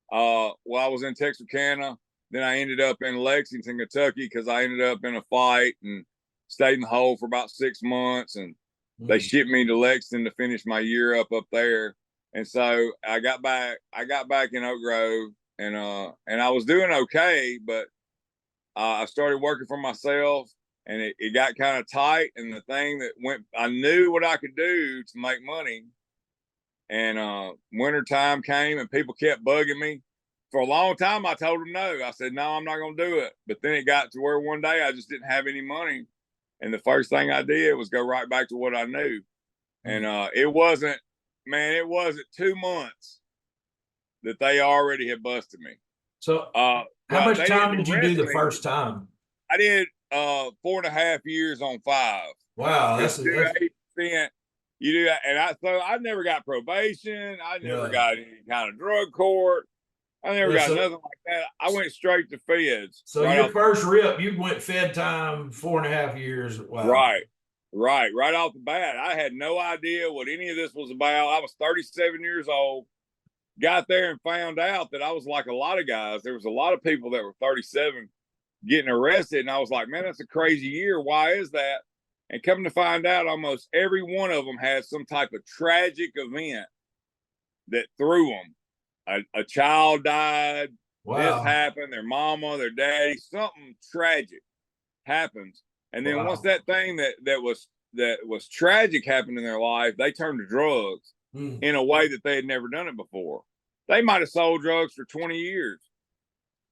While I was in Texarkana, then I ended up in Lexington, Kentucky, because I ended up in a fight and stayed in the hole for about 6 months. And they shipped me to Lexington to finish my year up there. And so I got back in Oak Grove, and I was doing okay, but I started working for myself. And it got kind of tight. And the thing that I knew what I could do to make money. And wintertime came and people kept bugging me. For a long time, I told them no. I said, no, I'm not going to do it. But then it got to where one day I just didn't have any money. And the first thing I did was go right back to what I knew. And it wasn't 2 months that they already had busted me. So how much time did you do the first time? I did 4.5 years on 5. Wow, that's 8%. You do that, and I never got probation. I never got any kind of drug court. I never got nothing like that. I went straight to feds. So your first rip, you went fed time 4.5 years. Wow. Right off the bat. I had no idea what any of this was about. I was 37 years old. Got there and found out that I was like a lot of guys. There was a lot of people that were 37 getting arrested, and I was like, man, that's a crazy year. Why is that? And coming to find out, almost every one of them had some type of tragic event that threw them. A child died. Wow. This happened. Their mama, their daddy, something tragic happens. And then once that thing that was tragic happened in their life, they turned to drugs in a way that they had never done it before. They might have sold drugs for 20 years,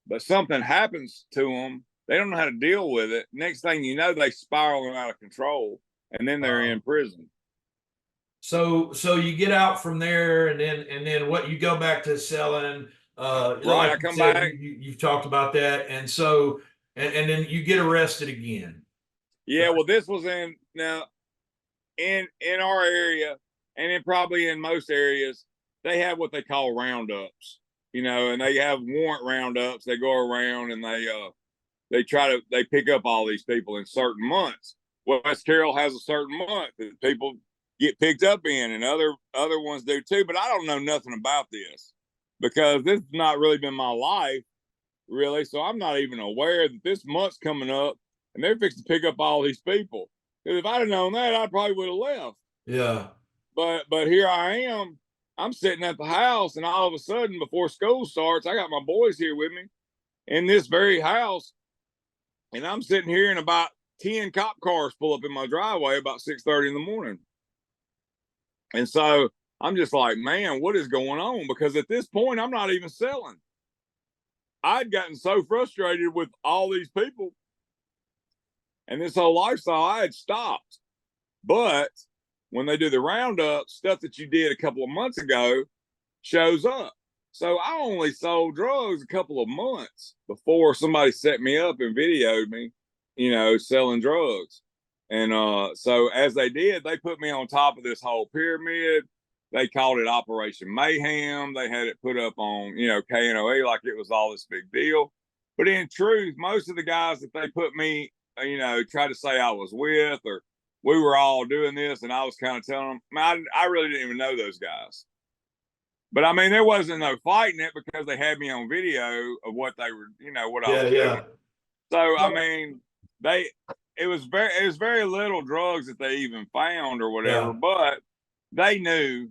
but something happens to them. They don't know how to deal with it. Next thing you know, they spiral out of control, and then they're in prison. So you get out from there, and then what? You go back to selling. Right, like I come back. You've talked about that, and so and then you get arrested again. Yeah, well, this was in our area, and probably in most areas, they have what they call roundups, and they have warrant roundups. They go around and they pick up all these people in certain months. West Carroll has a certain month that people get picked up in, and other ones do too. But I don't know nothing about this because this has not really been my life, really. So I'm not even aware that this month's coming up and they're fixing to pick up all these people. Because if I'd have known that, I probably would have left. Yeah. But here I am, I'm sitting at the house, and all of a sudden, before school starts, I got my boys here with me in this very house, and I'm sitting here, and about 10 cop cars pull up in my driveway about 6:30 in the morning. And so I'm just like, man, what is going on? Because at this point, I'm not even selling. I'd gotten so frustrated with all these people and this whole lifestyle, I had stopped. But when they do the roundup, stuff that you did a couple of months ago shows up. So I only sold drugs a couple of months before somebody set me up and videoed me, selling drugs. And so as they did, they put me on top of this whole pyramid. They called it Operation Mayhem. They had it put up on, KNOE like it was all this big deal. But in truth, most of the guys that they put me, tried to say I was with, or we were all doing this, and I was kind of telling them, I really didn't even know those guys. But I mean, there wasn't no fighting it because they had me on video of what they were, what I was doing. So I mean, it was very little drugs that they even found or whatever, but they knew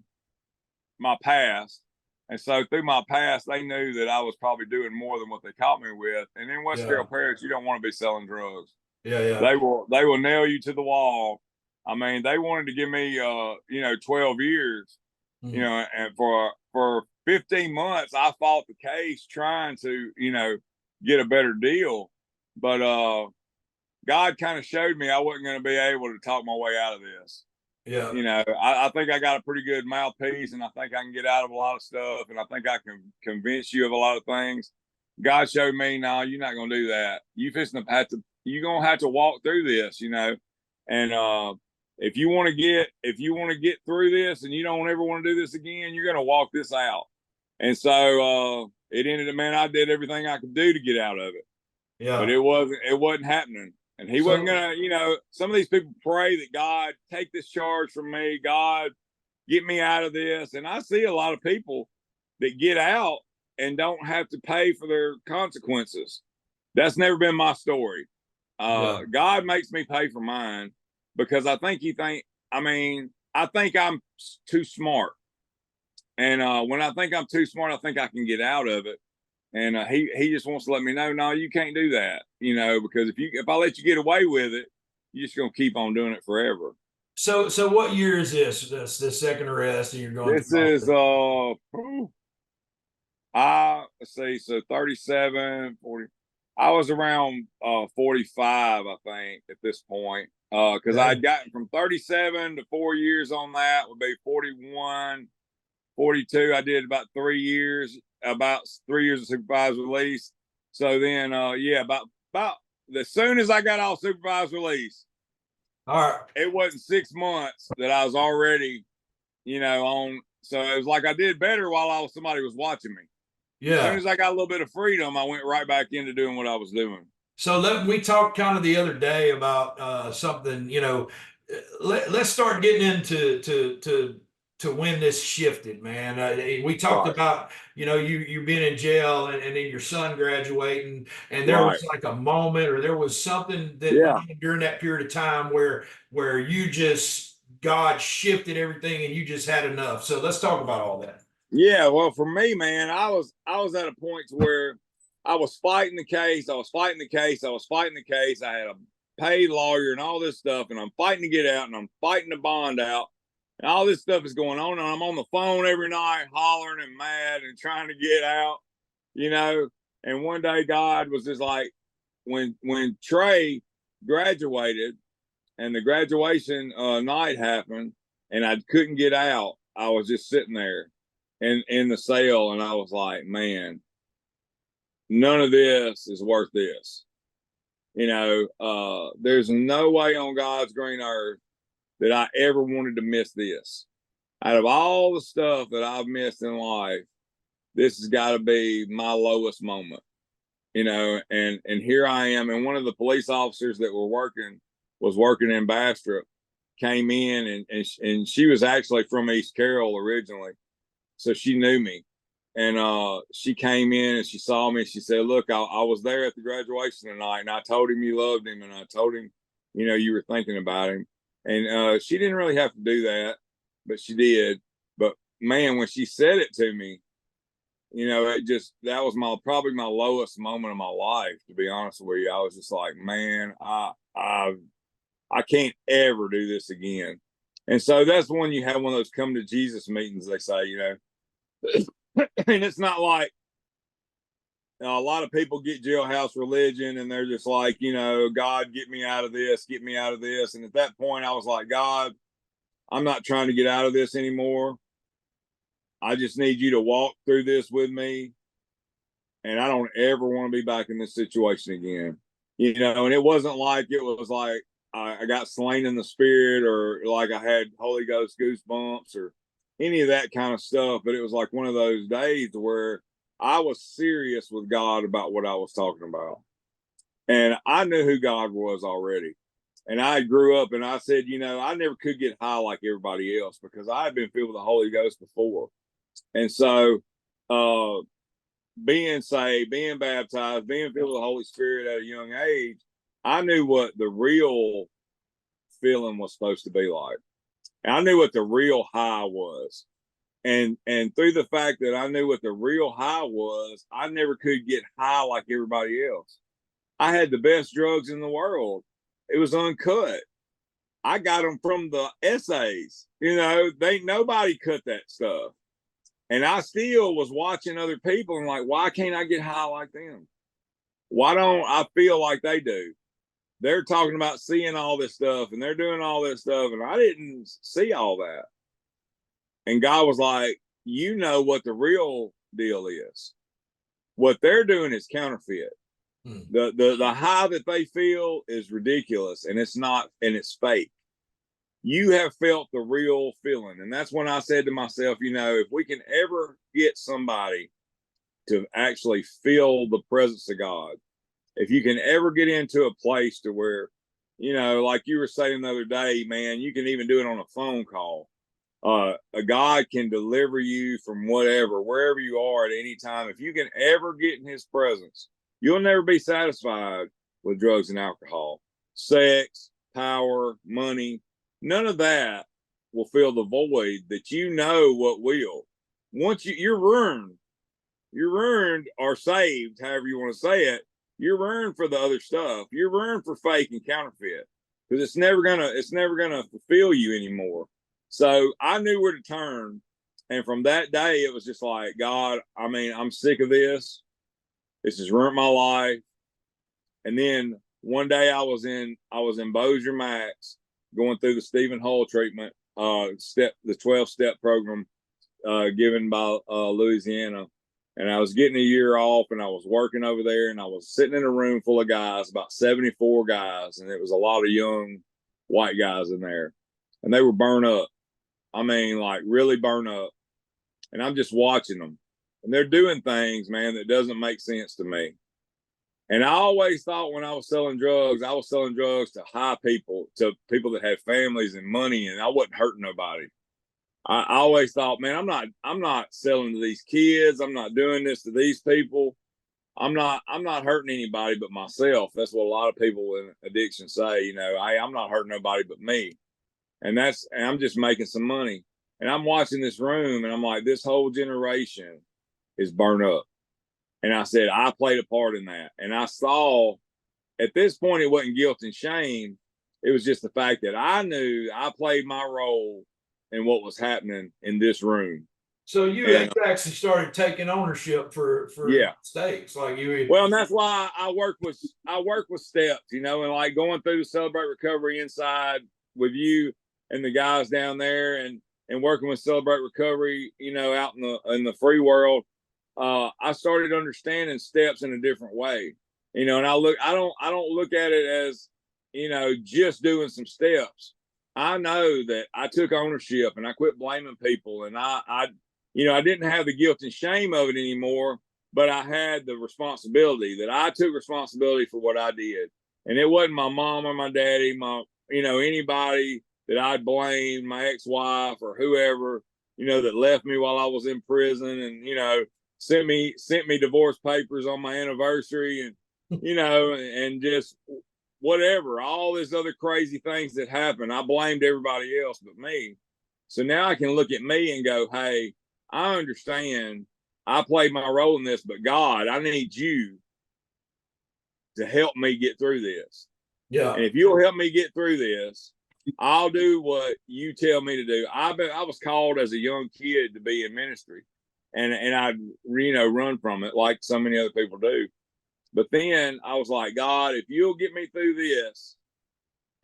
my past. And so through my past, they knew that I was probably doing more than what they caught me with. And in West Carroll Parish, you don't want to be selling drugs. They will nail you to the wall. I mean, they wanted to give me 12 years, and for 15 months I fought the case trying to, get a better deal. But God kind of showed me I wasn't going to be able to talk my way out of this. Yeah. I think I got a pretty good mouthpiece, and I think I can get out of a lot of stuff, and I think I can convince you of a lot of things. God showed me, no, you're not going to do that. You're going to have to walk through this, and if you want to get through this and you don't ever want to do this again, you're going to walk this out. And so it ended, man, I did everything I could do to get out of it. Yeah. But it wasn't happening. And he wasn't gonna, some of these people pray that God take this charge from me, God get me out of this. And I see a lot of people that get out and don't have to pay for their consequences. That's never been my story. God makes me pay for mine because I think I think I'm too smart. And when I think I'm too smart, I think I can get out of it. And he just wants to let me know, no, you can't do that, because if I let you get away with it, you're just gonna keep on doing it forever. So what year is this? This second arrest, and you're going This through is let's see, so 37, 40. I was around 45, I think, at this point. Because I had gotten from 37 to 4 years on that would be 41, 42. I did about 3 years. About 3 years of supervised release. So then, about as soon as I got off supervised release, all right, it wasn't 6 months that I was already, on. So it was like I did better while somebody was watching me. Yeah. As soon as I got a little bit of freedom, I went right back into doing what I was doing. So we talked kind of the other day about something. Let's start getting into to when this shifted, man. We talked about, you being in jail and then your son graduating, and there was like a moment, or there was something that during that period of time where you just, God shifted everything and you just had enough. So let's talk about all that. Yeah, well, for me, man, I was at a point where I was fighting the case. I had a paid lawyer and all this stuff, and I'm fighting to get out, and I'm fighting the bond out. And all this stuff is going on, and I'm on the phone every night hollering and mad and trying to get out, And one day God was just like, when Trey graduated and the graduation night happened and I couldn't get out, I was just sitting there in the cell, and I was like, man, none of this is worth this. There's no way on God's green earth that I ever wanted to miss this. Out of all the stuff that I've missed in life, this has got to be my lowest moment, and here I am. And one of the police officers that was working in Bastrop came in, and she was actually from East Carroll originally. So she knew me. And she came in and she saw me and she said, look, I was there at the graduation tonight, and I told him you loved him, and I told him, you were thinking about him. And she didn't really have to do that, but she did. But man, when she said it to me, that was probably my lowest moment of my life, to be honest with you. I was just like, man, I can't ever do this again. And so that's when you have one of those come to Jesus meetings, they say, and it's not like a lot of people get jailhouse religion and they're just like, God, get me out of this, get me out of this. And at that point, I was like, God, I'm not trying to get out of this anymore. I just need you to walk through this with me. And I don't ever want to be back in this situation again. And it wasn't like I got slain in the spirit or like I had Holy Ghost goosebumps or any of that kind of stuff. But it was like one of those days where I was serious with God about what I was talking about. And I knew who God was already. And I grew up and I said, I never could get high like everybody else because I had been filled with the Holy Ghost before. And so, being saved, being baptized, being filled with the Holy Spirit at a young age, I knew what the real feeling was supposed to be like. And I knew what the real high was. And through the fact that I knew what the real high was, I never could get high like everybody else. I had the best drugs in the world. It was uncut. I got them from the essays. Nobody cut that stuff. And I still was watching other people and like, why can't I get high like them? Why don't I feel like they do? They're talking about seeing all this stuff and they're doing all this stuff. And I didn't see all that. And God was like, you know what the real deal is. What they're doing is counterfeit. The high that they feel is ridiculous and it's not, and it's fake. You have felt the real feeling. And that's when I said to myself, if we can ever get somebody to actually feel the presence of God, if you can ever get into a place to where, like you were saying the other day, man, you can even do it on a phone call. A God can deliver you from whatever, wherever you are at any time. If you can ever get in his presence, you'll never be satisfied with drugs and alcohol, sex, power, money. None of that will fill the void that what will. Once you're ruined or saved, however you want to say it, you're ruined for the other stuff. You're ruined for fake and counterfeit because it's never gonna fulfill you anymore. So I knew where to turn. And from that day, it was just like, God, I'm sick of this. This has ruined my life. And then one day I was in Bossier Max going through the Stephen Hull treatment, the 12-step program given by Louisiana. And I was getting a year off and I was working over there and I was sitting in a room full of guys, about 74 guys. And it was a lot of young white guys in there. And they were burned up. Like really burned up. And I'm just watching them. And they're doing things, man, that doesn't make sense to me. And I always thought when I was selling drugs to high people, to people that had families and money, and I wasn't hurting nobody. I always thought, man, I'm not selling to these kids. I'm not doing this to these people. I'm not hurting anybody but myself. That's what a lot of people in addiction say, hey, I'm not hurting nobody but me. And I'm just making some money. And I'm watching this room and I'm like, this whole generation is burnt up. And I said, I played a part in that. And I saw at this point, it wasn't guilt and shame. It was just the fact that I knew I played my role in what was happening in this room. So you actually started taking ownership for mistakes, like you. Well, and that's why I work with steps, and like going through the Celebrate Recovery inside with you and the guys down there, and working with Celebrate Recovery, out in the free world. I started understanding steps in a different way, and I don't look at it as, just doing some steps. I know that I took ownership and I quit blaming people, and I didn't have the guilt and shame of it anymore, but I had the responsibility that I took responsibility for what I did. And it wasn't my mom or my daddy, anybody that I'd blamed, my ex-wife or whoever, that left me while I was in prison and, sent me divorce papers on my anniversary and, and just whatever, all these other crazy things that happened. I blamed everybody else but me. So now I can look at me and go, hey, I understand I played my role in this, but God, I need you to help me get through this. Yeah. And if you'll help me get through this, I'll do what you tell me to do. I was called as a young kid to be in ministry, and I run from it like so many other people do. But then I was like, God, if you'll get me through this,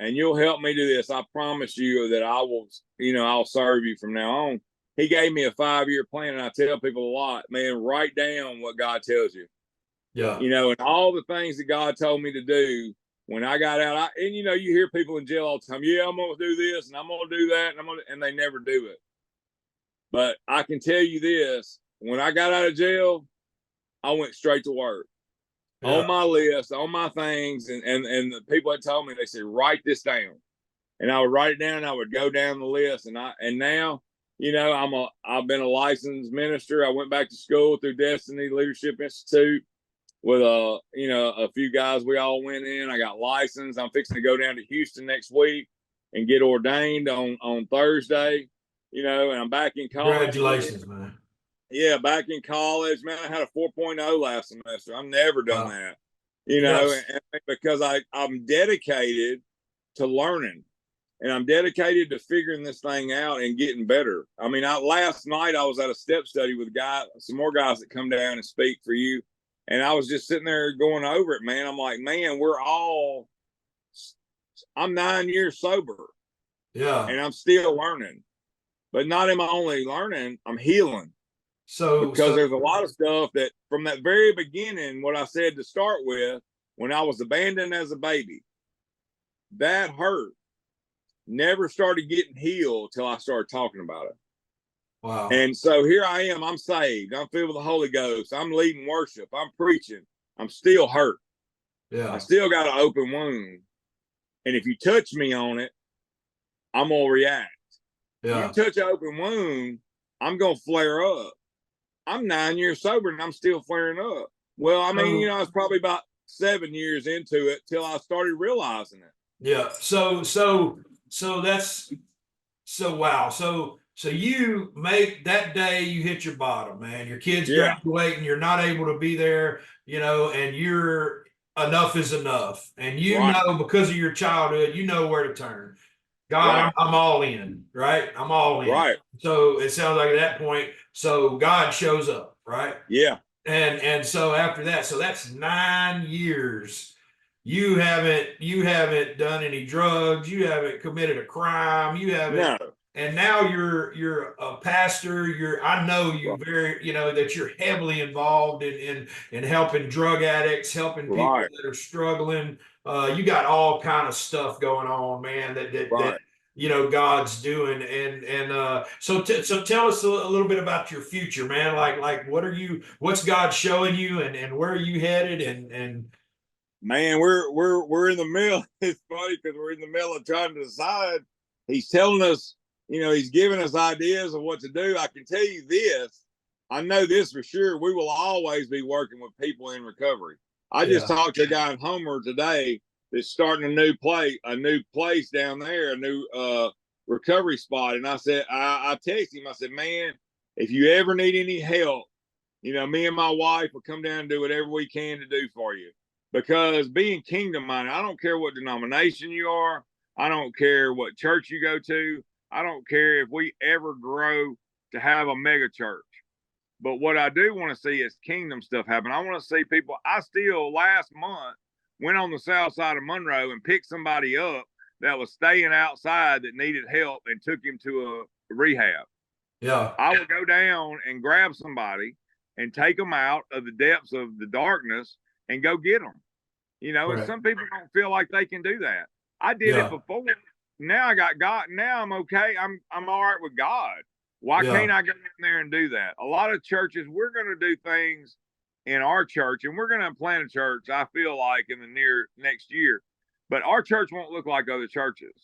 and you'll help me do this, I promise you that I will, I'll serve you from now on. He gave me a 5-year plan, and I tell people a lot, man, write down what God tells you. Yeah. And all the things that God told me to do when I got out. You hear people in jail all the time, yeah, I'm going to do this and I'm going to do that, and they never do it. But I can tell you this, when I got out of jail, I went straight to work. On my list, on my things, and the people that told me, they said, write this down. And I would write it down, and I would go down the list. And now, I've been a licensed minister. I went back to school through Destiny Leadership Institute with a few guys. We all went in. I got licensed. I'm fixing to go down to Houston next week and get ordained on Thursday, and I'm back in college. Congratulations, man. Yeah, back in college, man. I had a 4.0 last semester. I've never done that, and because I'm dedicated to learning, and I'm dedicated to figuring this thing out and getting better. I mean, last night I was at a step study with some more guys that come down and speak for you. And I was just sitting there going over it, man. I'm like, man, I'm 9 years sober. Yeah. And I'm still learning. But not am I only learning, I'm healing. Because there's a lot of stuff that from that very beginning, what I said to start with, when I was abandoned as a baby, that hurt never started getting healed till I started talking about it. Wow. And so here I am. I'm saved. I'm filled with the Holy Ghost. I'm leading worship. I'm preaching. I'm still hurt. Yeah. I still got an open wound. And if you touch me on it, I'm going to react. Yeah. You touch an open wound, I'm going to flare up. I'm 9 years sober and I'm still flaring up. Well, I mean, I was probably about 7 years into it till I started realizing it. Yeah. Wow. So you make that day you hit your bottom, man. Your kids graduate and you're not able to be there, and you're enough is enough. And because of your childhood, you know where to turn. God, I'm all in, right? I'm all in. Right. So it sounds like at that point, so God shows up, right? Yeah. And so after that, so that's 9 years. You haven't done any drugs, you haven't committed a crime, you haven't. No. And now you're a pastor. I know you very, that you're heavily involved in helping drug addicts, helping people that are struggling. You got all kind of stuff going on, man, that God's doing. So tell us a little bit about your future, man. Like what's God showing you, and where are you headed? And man, we're in the middle. It's funny because we're in the middle of trying to decide. He's telling us, he's giving us ideas of what to do. I can tell you this. I know this for sure. We will always be working with people in recovery. I just talked to a guy in Homer today that's starting a new place down there, a new recovery spot. And I said, I texted him. I said, man, if you ever need any help, me and my wife will come down and do whatever we can to do for you. Because being kingdom minded, I don't care what denomination you are. I don't care what church you go to. I don't care if we ever grow to have a mega church. But what I do want to see is kingdom stuff happen. I want to see people. I still last month went on the south side of Monroe and picked somebody up that was staying outside that needed help and took him to a rehab. Yeah. I would go down and grab somebody and take them out of the depths of the darkness and go get them. And some people don't feel like they can do that. I did it before. Now I got God. Now I'm okay. I'm all right with God. Why can't I go in there and do that? A lot of churches, we're going to do things in our church, and we're going to plant a church, I feel like, in the near next year. But our church won't look like other churches.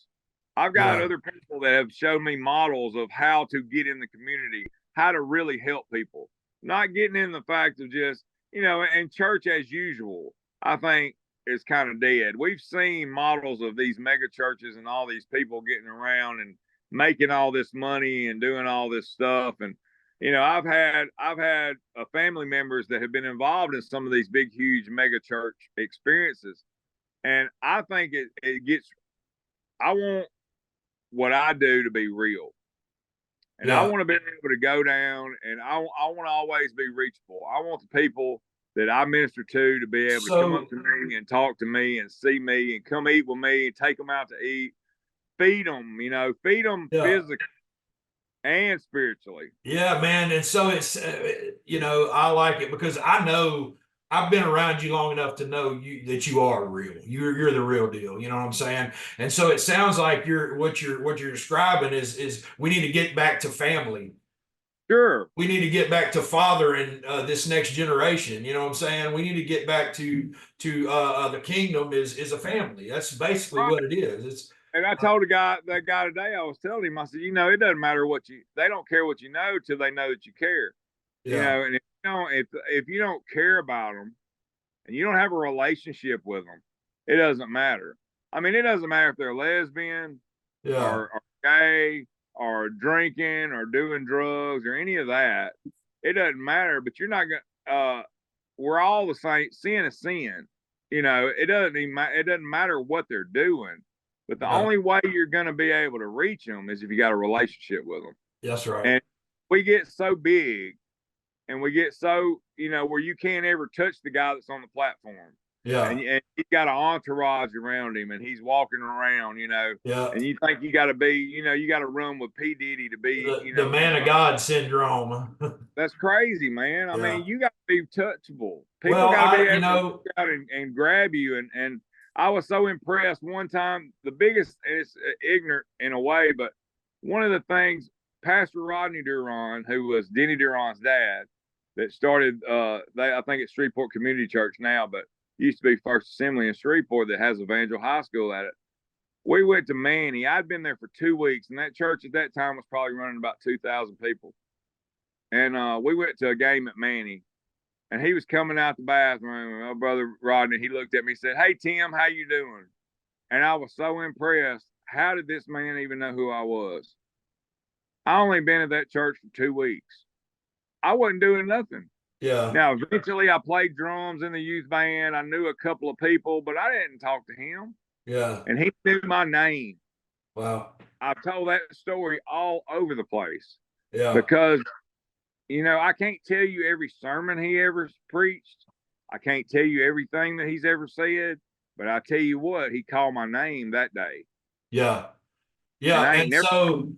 I've got other people that have shown me models of how to get in the community, how to really help people. Not getting in the fact of just, and church as usual, I think is kind of dead. We've seen models of these mega churches and all these people getting around and making all this money and doing all this stuff. And I've had family members that have been involved in some of these big, huge mega church experiences, and I think it gets. I want what I do to be real, and I Yeah. want to be able to go down, and I want to always be reachable. I want the people that I minister to be able to come So up to me and talk to me and see me and come eat with me and take them out to eat, feed them, feed them yeah. physically and spiritually. Yeah, man. And so it's, I like it because I know I've been around you long enough to know that you are real. You're the real deal. You know what I'm saying? And so it sounds like what you're describing is we need to get back to family. Sure. We need to get back to father and this next generation. You know what I'm saying? We need to get back to the kingdom is a family. That's basically Right. what it is. It's And I told that guy today, I was telling him, I said, it doesn't matter they don't care what you know till they know that you care. yeah, And if you don't care about them and you don't have a relationship with them, it doesn't matter. I mean, it doesn't matter if they're lesbian yeah, or gay or drinking or doing drugs or any of that. It doesn't matter, but you're not gonna we're all the same. Sin is sin. It doesn't matter what they're doing. But the yeah. only way you're going to be able to reach them is if you got a relationship with them. That's right. And we get so big and we get so, where you can't ever touch the guy that's on the platform. Yeah, And he's got an entourage around him and he's walking around, yeah. and you think you got to be, you got to run with P. Diddy to be, The man of God syndrome. that's crazy, man. I Yeah. mean, you got to be touchable. People Well, got to be I, you able to know, reach out and grab you. And I was so impressed one time. The biggest, it's ignorant in a way, but one of the things, Pastor Rodney Duron, who was Denny Duron's dad, that started, I think it's Shreveport Community Church now, but used to be First Assembly in Shreveport that has Evangel High School at it. We went to Manny. I'd been there for 2 weeks, and that church at that time was probably running about 2,000 people. And we went to a game at Manny, and he was coming out the bathroom. And my brother Rodney, he looked at me and said, "Hey Tim, how you doing?" And I was so impressed. How did this man even know who I was? I only been at that church for 2 weeks. I wasn't doing nothing. yeah, Now, eventually, I played drums in the youth band. I knew a couple of people, but I didn't talk to him, yeah. and he knew my name. Wow. I've told that story all over the place Yeah, because I can't tell you every sermon he ever preached. I can't tell you everything that he's ever said, but I tell you what, he called my name that day. yeah. And Yeah, I ain't and never, so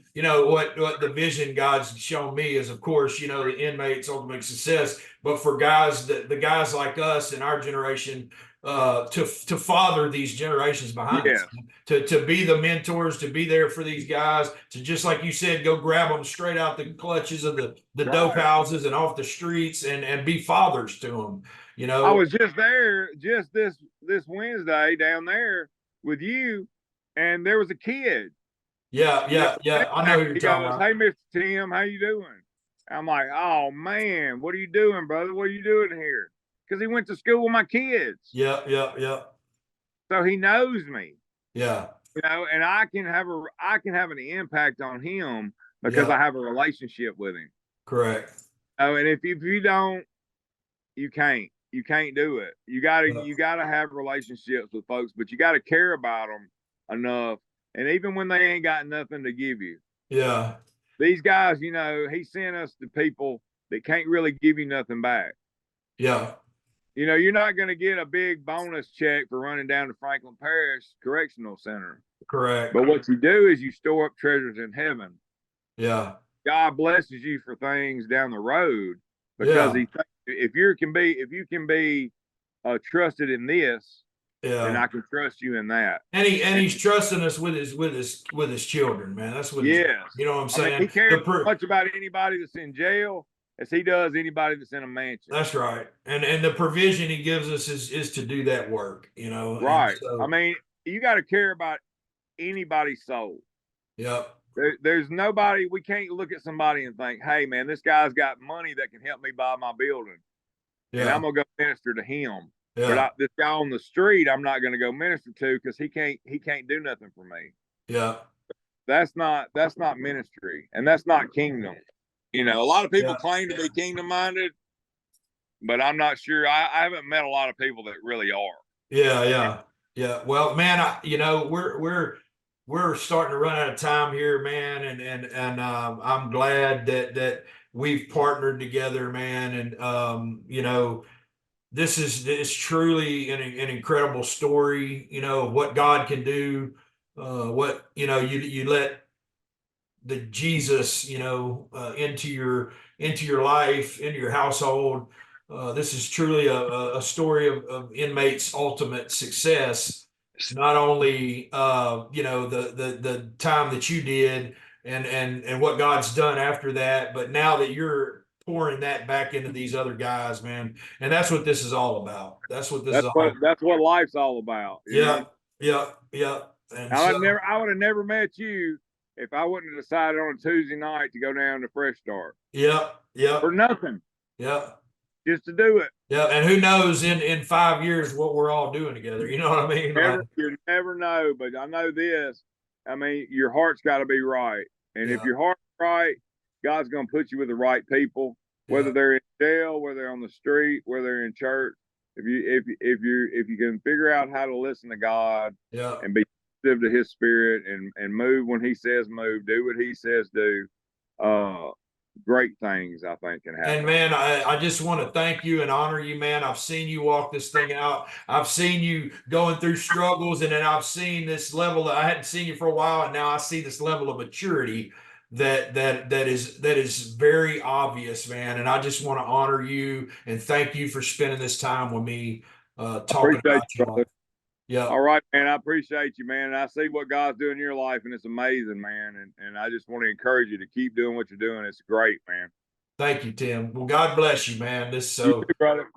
what the vision God's shown me is, of course, the inmates' ultimate success. But for the guys like us in our generation, to father these generations behind us, yeah, to be the mentors, to be there for these guys, to just like you said, go grab them straight out the clutches of the dope right. houses and off the streets, and be fathers to them. I was just there just this Wednesday down there with you, and there was a kid. Yeah, You know, yeah, yeah. I know who you're he talking goes, about. "Hey, Mr. Tim, how you doing?" I'm like, "Oh man, what are you doing, brother? What are you doing here?" Because he went to school with my kids, Yeah, yeah, yeah, so he knows me. yeah, And I can have an impact on him because yeah. I have a relationship with him. Correct. Oh, and if you don't, you can't do it. You gotta Yeah. you gotta have relationships with folks, but you gotta care about them enough. And even when they ain't got nothing to give you, Yeah. these guys, he sent us to people that can't really give you nothing back. Yeah. You're not going to get a big bonus check for running down to Franklin Parish Correctional Center. Correct. But what you do is you store up treasures in heaven. Yeah. God blesses you for things down the road because Yeah. if you can be trusted in this, then Yeah. I can trust you in that. And he's trusting us with his children, man. That's what he's, Yes, you know what I'm I mean he saying? cares as much about anybody that's in jail as he does anybody that's in a mansion. That's right. And the provision he gives us is to do that work, and Right. I so mean, you got to care about anybody's soul. yep. There's nobody, we can't look at somebody and think, hey, man, this guy's got money that can help me buy my building. And Yeah. I'm going to go minister to him. Yeah. But this guy on the street, I'm not going to go minister to because he can't do nothing for me. Yeah. that's not ministry, and that's not kingdom. You know, a lot of people Yeah. claim to be kingdom minded, but I'm not sure. I haven't met a lot of people that really are. Yeah. Well, man, we're starting to run out of time here, man, and I'm glad that we've partnered together, man, and this is truly an incredible story, of what God can do. What you let the Jesus, into your life, into your household. This is truly a story of inmates' ultimate success. Not only the time that you did and what God's done after that, but now that you're pouring that back into these other guys, man. And that's what this is all about. That's what this is all about. That's what life's all about. You Yeah, know, yeah. And so I would have never met you if I wouldn't have decided on a Tuesday night to go down to Fresh Start yeah, for nothing, yeah. just to do it. Yeah, and who knows in 5 years what we're all doing together. You know what I mean? Like, You never know, but I know this. I mean, your heart's got to be right, and if yeah, your heart's right, God's going to put you with the right people, whether yeah, they're in jail, whether they're on the street, whether they're in church. If you can figure out how to listen to God yeah. and be sensitive to His Spirit and move when He says move, do what He says do, uh, great things I think can And happen. man, I just want to thank you and honor you, man. I've seen you walk this thing out. I've seen you going through struggles, and then I've seen this level that I hadn't seen you for a while, and now I see this level of maturity that is very obvious, man. And I just want to honor you and thank you for spending this time with me, talking Appreciate about you, your life. brother. Yeah. All right, man. I appreciate you, man. And I see what God's doing in your life, and it's amazing, man. And I just want to encourage you to keep doing what you're doing. It's great, man. Thank you, Tim. Well, God bless you, man. You too, brother.